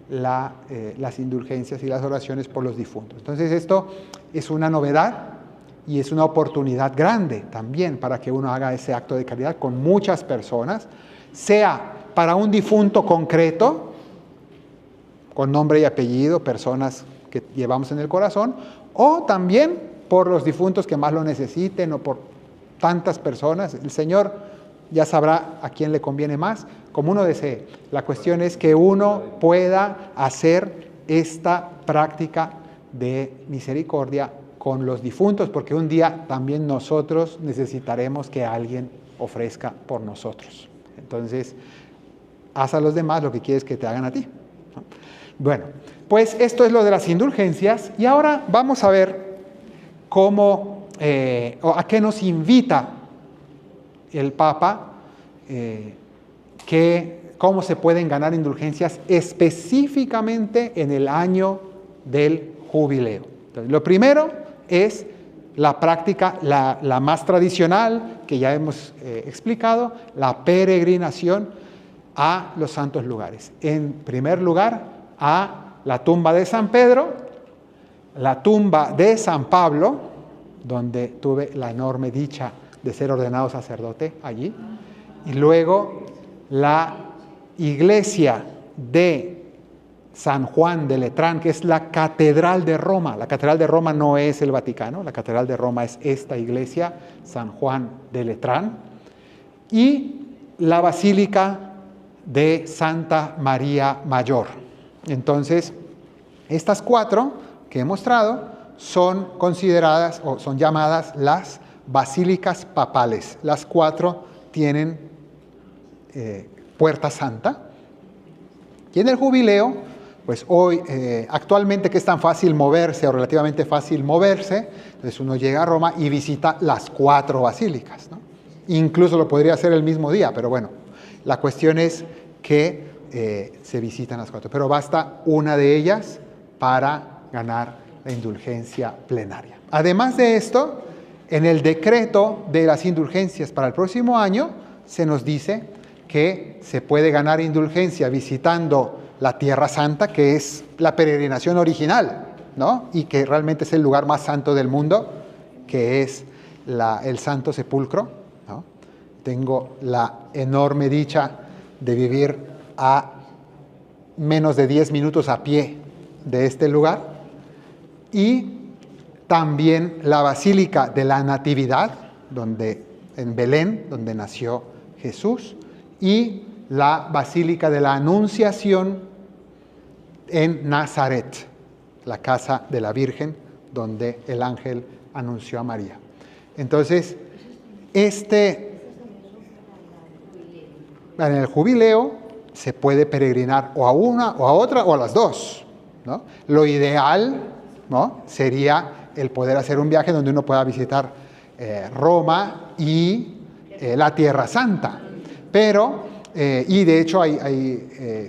las indulgencias y las oraciones por los difuntos. Entonces esto es una novedad y es una oportunidad grande también para que uno haga ese acto de caridad con muchas personas, sea para un difunto concreto, con nombre y apellido, personas que llevamos en el corazón, o también por los difuntos que más lo necesiten o por tantas personas. El Señor ya sabrá a quién le conviene más, como uno desee. La cuestión es que uno pueda hacer esta práctica de misericordia con los difuntos, porque un día también nosotros necesitaremos que alguien ofrezca por nosotros. Entonces, haz a los demás lo que quieres que te hagan a ti, ¿no? Bueno, pues esto es lo de las indulgencias, y ahora vamos a ver cómo, o a qué nos invita el Papa, cómo se pueden ganar indulgencias específicamente en el año del jubileo. Entonces, lo primero es la práctica, la más tradicional, que ya hemos explicado, la peregrinación a los santos lugares. En primer lugar, a la tumba de San Pedro, la tumba de San Pablo, donde tuve la enorme dicha de ser ordenado sacerdote allí, y luego la iglesia de San Juan de Letrán, que es la Catedral de Roma. La Catedral de Roma no es el Vaticano, la Catedral de Roma es esta iglesia, San Juan de Letrán, y la Basílica de Santa María Mayor. Entonces, estas cuatro que he mostrado son consideradas o son llamadas las basílicas papales. Las cuatro tienen puerta santa. Y en el jubileo, pues hoy, actualmente que es tan fácil moverse o relativamente fácil moverse, entonces uno llega a Roma y visita las cuatro basílicas, ¿no? Incluso lo podría hacer el mismo día, pero bueno, la cuestión es que se visitan las cuatro, pero basta una de ellas para ganar la indulgencia plenaria. Además de esto, en el decreto de las indulgencias para el próximo año se nos dice que se puede ganar indulgencia visitando la Tierra Santa, que es la peregrinación original, ¿no? Y que realmente es el lugar más santo del mundo, que es el Santo Sepulcro, ¿no? Tengo la enorme dicha de vivir a menos de 10 minutos a pie de este lugar, y también la Basílica de la Natividad, en Belén, donde nació Jesús, y la Basílica de la Anunciación en Nazaret, la casa de la Virgen, donde el ángel anunció a María. Entonces, en el jubileo se puede peregrinar o a una, o a otra, o a las dos, ¿no? Lo ideal, ¿no?, sería el poder hacer un viaje donde uno pueda visitar Roma y la Tierra Santa. Pero, y de hecho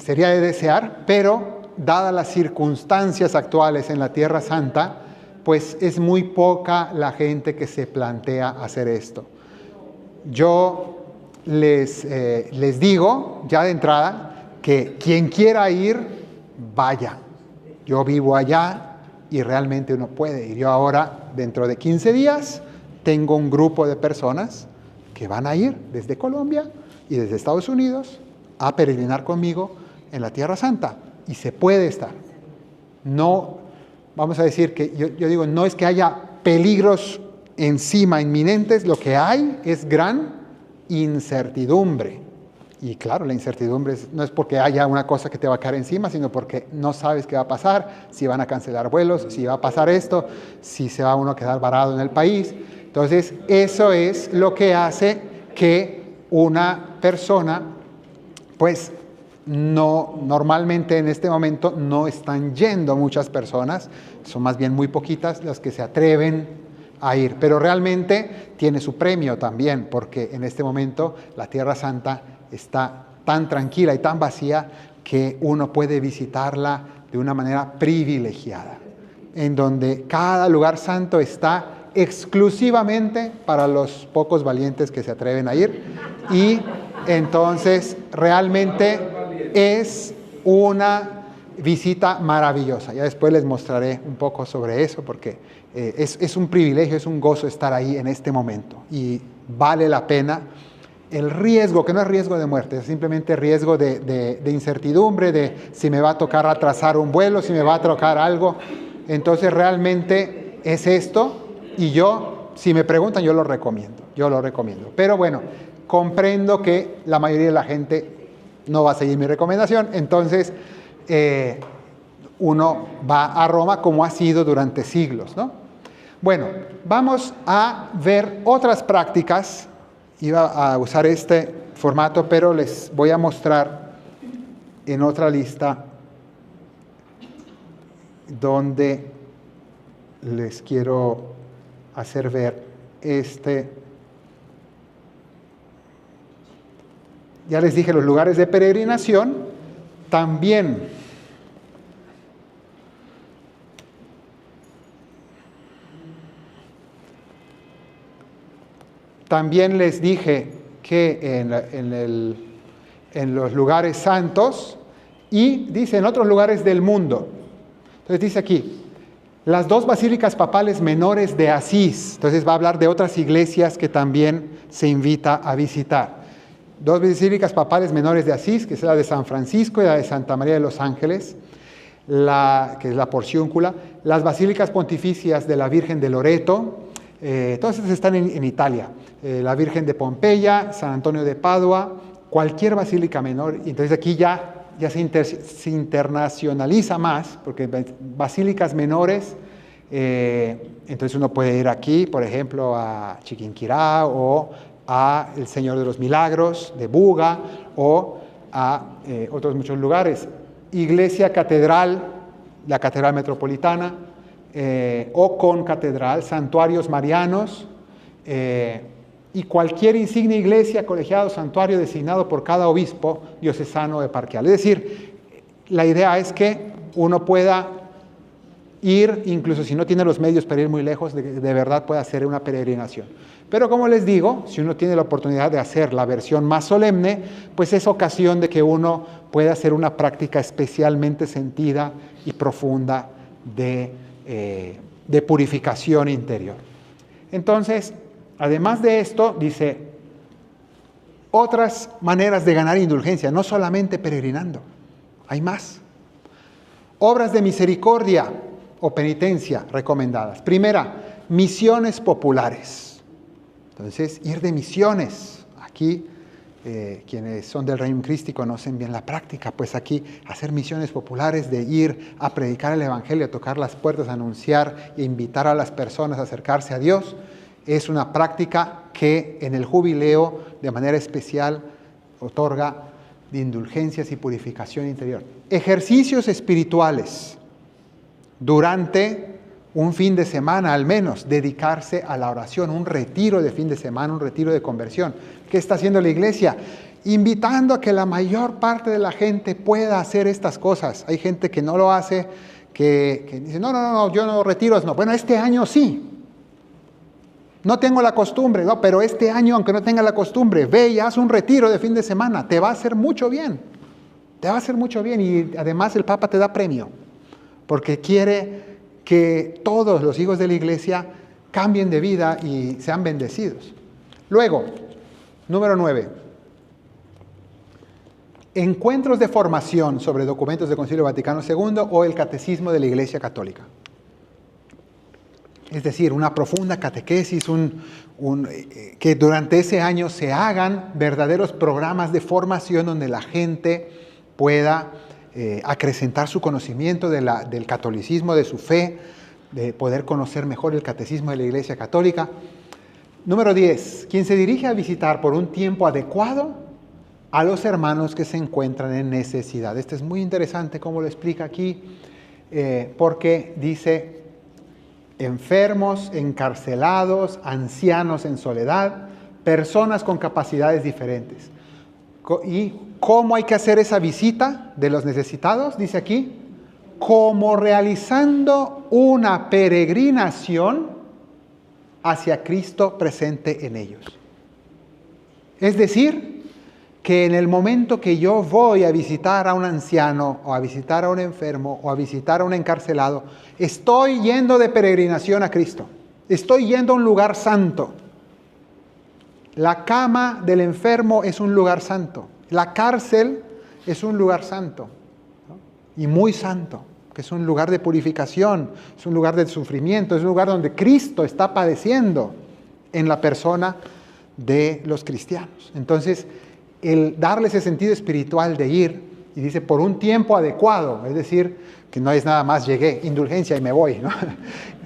sería de desear, pero dadas las circunstancias actuales en la Tierra Santa, pues es muy poca la gente que se plantea hacer esto. Yo les digo ya de entrada que quien quiera ir, vaya. Yo vivo allá y realmente uno puede ir. Yo ahora, dentro de 15 días, tengo un grupo de personas que van a ir desde Colombia y desde Estados Unidos a peregrinar conmigo en la Tierra Santa. Y se puede estar. No, vamos a decir que, yo digo, no es que haya peligros encima inminentes, lo que hay es gran incertidumbre. Y claro, la incertidumbre no es porque haya una cosa que te va a caer encima, sino porque no sabes qué va a pasar, si van a cancelar vuelos, si va a pasar esto, si se va uno a quedar varado en el país. Entonces, eso es lo que hace que una persona, pues, normalmente en este momento no están yendo muchas personas, son más bien muy poquitas las que se atreven a ir, pero realmente tiene su premio también, porque en este momento la Tierra Santa está tan tranquila y tan vacía que uno puede visitarla de una manera privilegiada, en donde cada lugar santo está exclusivamente para los pocos valientes que se atreven a ir, y entonces realmente es una visita maravillosa. Ya después les mostraré un poco sobre eso, porque es un privilegio, es un gozo estar ahí en este momento, y vale la pena. El riesgo, que no es riesgo de muerte, es simplemente riesgo de incertidumbre, de si me va a tocar atrasar un vuelo, si me va a tocar algo. Entonces realmente es esto, y yo, si me preguntan, yo lo recomiendo. Pero bueno, comprendo que la mayoría de la gente no va a seguir mi recomendación, entonces uno va a Roma como ha sido durante siglos, ¿no? Bueno, vamos a ver otras prácticas. Iba a usar este formato, pero les voy a mostrar en otra lista donde les quiero hacer ver ya les dije los lugares de peregrinación. También les dije que en los lugares santos, y dice en otros lugares del mundo. Entonces dice aquí, las 2 basílicas papales menores de Asís. Entonces va a hablar de otras iglesias que también se invita a visitar. 2 basílicas papales menores de Asís, que es la de San Francisco y la de Santa María de los Ángeles, que es la Porciúncula. Las basílicas pontificias de la Virgen de Loreto, todas estas están en Italia. La Virgen de Pompeya, San Antonio de Padua, cualquier basílica menor. Entonces aquí ya se internacionaliza más, porque basílicas menores, entonces uno puede ir aquí, por ejemplo, a Chiquinquirá, o a el Señor de los Milagros de Buga, o a otros muchos lugares. Iglesia catedral, la Catedral Metropolitana, o con catedral, santuarios marianos, y cualquier insignia iglesia, colegiado, santuario designado por cada obispo diocesano eparquial. Es decir, la idea es que uno pueda ir, incluso si no tiene los medios para ir muy lejos, de verdad pueda hacer una peregrinación. Pero como les digo, si uno tiene la oportunidad de hacer la versión más solemne, pues es ocasión de que uno pueda hacer una práctica especialmente sentida y profunda de purificación interior. Entonces, además de esto, dice, otras maneras de ganar indulgencia, no solamente peregrinando, hay más. Obras de misericordia o penitencia recomendadas. Primera, misiones populares. Entonces, ir de misiones. Aquí, quienes son del Reino Christi conocen bien la práctica, pues aquí hacer misiones populares de ir a predicar el Evangelio, a tocar las puertas, a anunciar e invitar a las personas a acercarse a Dios. Es una práctica que en el jubileo de manera especial otorga de indulgencias y purificación interior. Ejercicios espirituales durante un fin de semana al menos, dedicarse a la oración, un retiro de fin de semana, un retiro de conversión. ¿Qué está haciendo la iglesia? Invitando a que la mayor parte de la gente pueda hacer estas cosas. Hay gente que no lo hace, que dice, no, yo no retiros, no. Bueno, este año sí. No tengo la costumbre, no, pero este año, aunque no tenga la costumbre, ve y haz un retiro de fin de semana. Te va a hacer mucho bien. Te va a hacer mucho bien, y además el Papa te da premio, porque quiere que todos los hijos de la iglesia cambien de vida y sean bendecidos. Luego, número 9. Encuentros de formación sobre documentos del Concilio Vaticano II o el Catecismo de la Iglesia Católica. Es decir, una profunda catequesis, que durante ese año se hagan verdaderos programas de formación donde la gente pueda acrecentar su conocimiento del catolicismo, de su fe, de poder conocer mejor el catecismo de la Iglesia Católica. Número 10. Quien se dirige a visitar por un tiempo adecuado a los hermanos que se encuentran en necesidad. Este es muy interesante como lo explica aquí, porque dice enfermos, encarcelados, ancianos en soledad, personas con capacidades diferentes. ¿Y cómo hay que hacer esa visita de los necesitados? Dice aquí, como realizando una peregrinación hacia Cristo presente en ellos. Es decir, que en el momento que yo voy a visitar a un anciano, o a visitar a un enfermo, o a visitar a un encarcelado, estoy yendo de peregrinación a Cristo. Estoy yendo a un lugar santo. La cama del enfermo es un lugar santo. La cárcel es un lugar santo, ¿no? Y muy santo, que es un lugar de purificación, es un lugar de sufrimiento, es un lugar donde Cristo está padeciendo en la persona de los cristianos. Entonces, el darle ese sentido espiritual de ir, y dice por un tiempo adecuado, es decir, que no es nada más llegué, indulgencia y me voy, ¿no?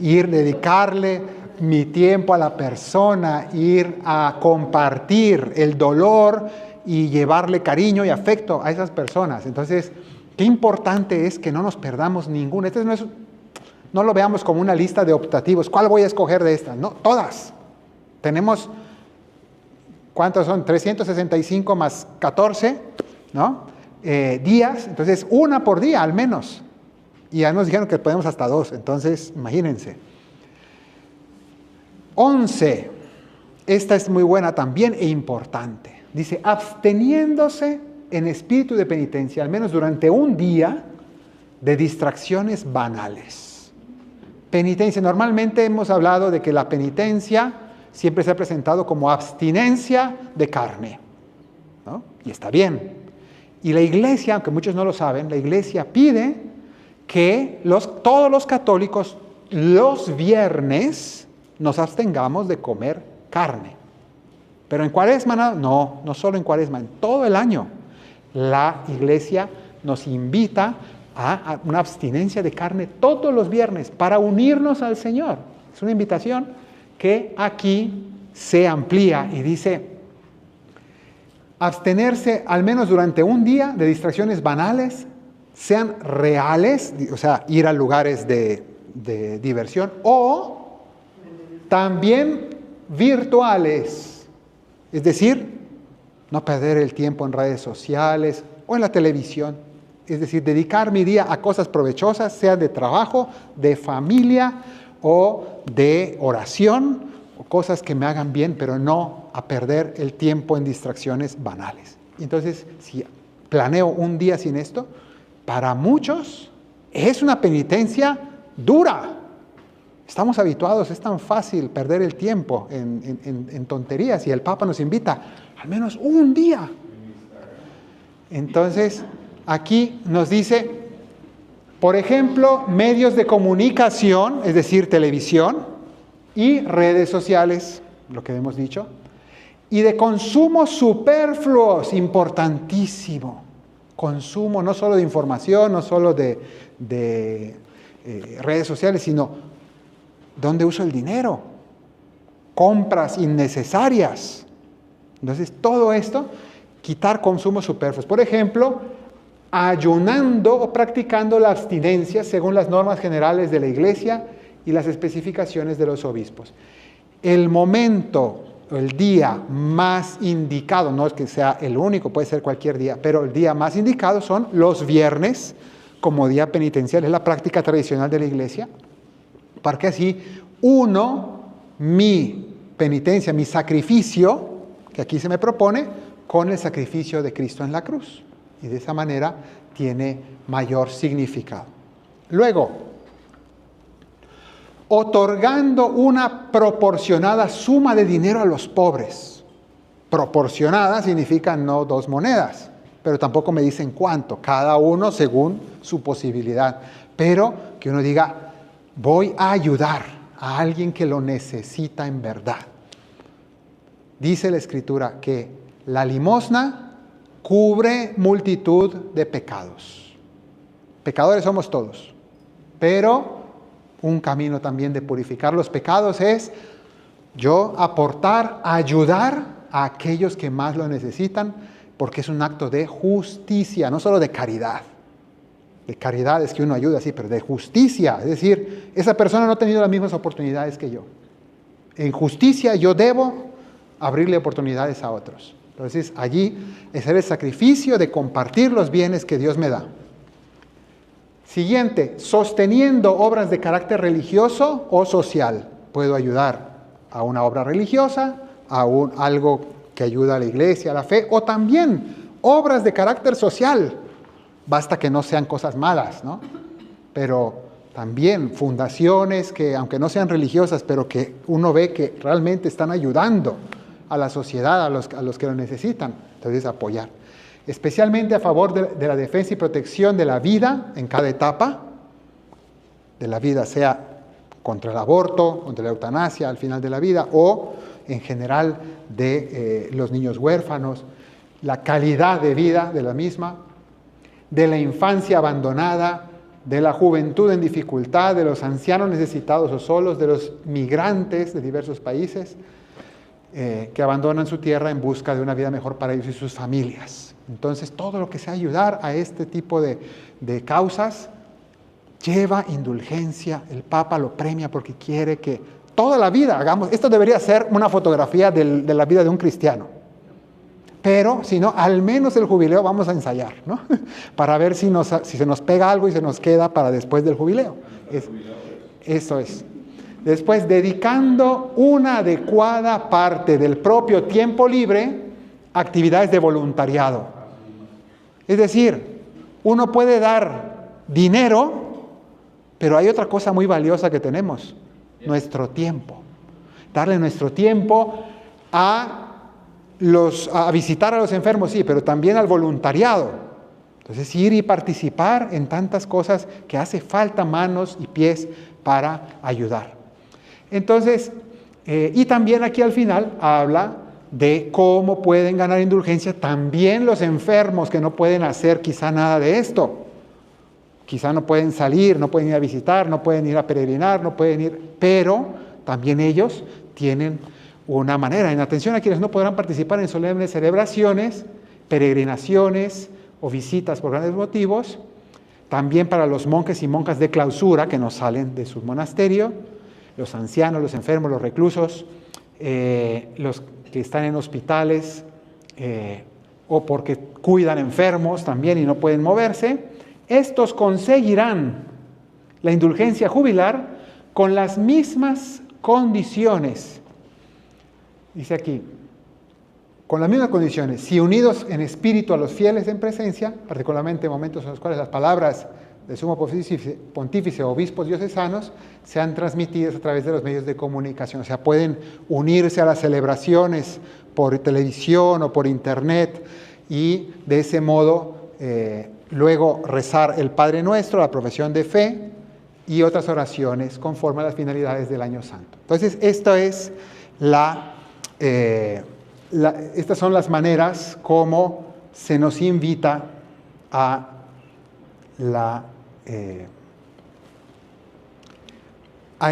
Ir, dedicarle mi tiempo a la persona, ir a compartir el dolor y llevarle cariño y afecto a esas personas. Entonces, qué importante es que no nos perdamos ninguna. Este no lo veamos como una lista de optativos. ¿Cuál voy a escoger de estas? No, todas. Tenemos, ¿cuántos son? 365 más 14, ¿no? Días. Entonces, una por día al menos. Y ya nos dijeron que podemos hasta 2. Entonces, imagínense. 11. Esta es muy buena también e importante. Dice, absteniéndose en espíritu de penitencia, al menos durante un día, de distracciones banales. Penitencia. Normalmente hemos hablado de que la penitencia siempre se ha presentado como abstinencia de carne, ¿no? Y está bien. Y la iglesia, aunque muchos no lo saben, la iglesia pide que todos los católicos los viernes nos abstengamos de comer carne. Pero en Cuaresma, no solo en Cuaresma, en todo el año. La iglesia nos invita a una abstinencia de carne todos los viernes para unirnos al Señor. Es una invitación que aquí se amplía y dice, abstenerse al menos durante un día de distracciones banales, sean reales, o sea, ir a lugares de diversión, o también virtuales, es decir, no perder el tiempo en redes sociales o en la televisión, es decir, dedicar mi día a cosas provechosas, sea de trabajo, de familia o de oración, o cosas que me hagan bien, pero no a perder el tiempo en distracciones banales. Entonces, si planeo un día sin esto, para muchos es una penitencia dura. Estamos habituados, es tan fácil perder el tiempo en tonterías y el Papa nos invita al menos un día. Entonces, aquí nos dice, por ejemplo, medios de comunicación, es decir, televisión y redes sociales, lo que hemos dicho, y de consumos superfluos, importantísimo. Consumo no solo de información, no solo de redes sociales, sino ¿dónde uso el dinero? Compras innecesarias. Entonces, todo esto, quitar consumos superfluos. Por ejemplo, ayunando o practicando la abstinencia según las normas generales de la Iglesia y las especificaciones de los obispos. El momento, el día más indicado, no es que sea el único, puede ser cualquier día, pero el día más indicado son los viernes, como día penitencial, es la práctica tradicional de la Iglesia, para que así uno, mi penitencia, mi sacrificio, que aquí se me propone, con el sacrificio de Cristo en la cruz. Y de esa manera tiene mayor significado. Luego, otorgando una proporcionada suma de dinero a los pobres. Proporcionada significa no 2 monedas, pero tampoco me dicen cuánto, cada uno según su posibilidad. Pero que uno diga, voy a ayudar a alguien que lo necesita en verdad. Dice la Escritura que la limosna cubre multitud de pecados. Pecadores somos todos, pero un camino también de purificar los pecados es yo aportar, ayudar a aquellos que más lo necesitan, porque es un acto de justicia, no solo de caridad. De caridad es que uno ayuda, sí, pero de justicia. Es decir, esa persona no ha tenido las mismas oportunidades que yo. En justicia yo debo abrirle oportunidades a otros. Entonces, allí es el sacrificio de compartir los bienes que Dios me da. Siguiente, sosteniendo obras de carácter religioso o social. Puedo ayudar a una obra religiosa, algo que ayuda a la iglesia, a la fe, o también obras de carácter social. Basta que no sean cosas malas, ¿no? Pero también fundaciones que, aunque no sean religiosas, pero que uno ve que realmente están ayudando a la sociedad, a los que lo necesitan. Entonces, apoyar. Especialmente a favor de la defensa y protección de la vida en cada etapa de la vida, sea contra el aborto, contra la eutanasia al final de la vida, o en general de los niños huérfanos, la calidad de vida de la misma, de la infancia abandonada, de la juventud en dificultad, de los ancianos necesitados o solos, de los migrantes de diversos países que abandonan su tierra en busca de una vida mejor para ellos y sus familias. Entonces, todo lo que sea ayudar a este tipo de causas lleva indulgencia. El Papa lo premia porque quiere que toda la vida hagamos. Esto debería ser una fotografía de la vida de un cristiano. Pero, si no, al menos el jubileo vamos a ensayar, ¿no? Para ver si se nos pega algo y se nos queda para después del jubileo. Eso es. Después, dedicando una adecuada parte del propio tiempo libre a actividades de voluntariado. Es decir, uno puede dar dinero, pero hay otra cosa muy valiosa que tenemos, nuestro tiempo. Darle nuestro tiempo a visitar a los enfermos, sí, pero también al voluntariado. Entonces, ir y participar en tantas cosas que hace falta manos y pies para ayudar. Entonces, y también aquí al final habla de cómo pueden ganar indulgencia también los enfermos que no pueden hacer quizá nada de esto. Quizá no pueden salir, no pueden ir a visitar, no pueden ir a peregrinar, no pueden ir, pero también ellos tienen una manera. En atención a quienes no podrán participar en solemnes celebraciones, peregrinaciones o visitas por grandes motivos, también para los monjes y monjas de clausura que no salen de su monasterio, los ancianos, los enfermos, los reclusos, los que están en hospitales o porque cuidan enfermos también y no pueden moverse, estos conseguirán la indulgencia jubilar con las mismas condiciones. Dice aquí, con las mismas condiciones, si unidos en espíritu a los fieles en presencia, particularmente en momentos en los cuales las palabras del sumo pontífice o obispos diocesanos sean transmitidas a través de los medios de comunicación. O sea, pueden unirse a las celebraciones por televisión o por internet y de ese modo luego rezar el Padre Nuestro, la profesión de fe y otras oraciones conforme a las finalidades del Año Santo. Entonces, estas son las maneras como se nos invita a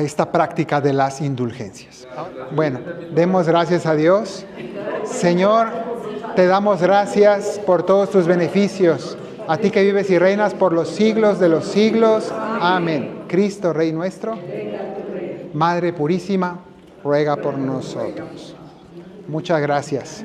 esta práctica de las indulgencias. Bueno, demos gracias a Dios. Señor, te damos gracias por todos tus beneficios. A ti que vives y reinas por los siglos de los siglos. Amén. Cristo, Rey nuestro. Madre purísima, ruega por nosotros. Muchas gracias.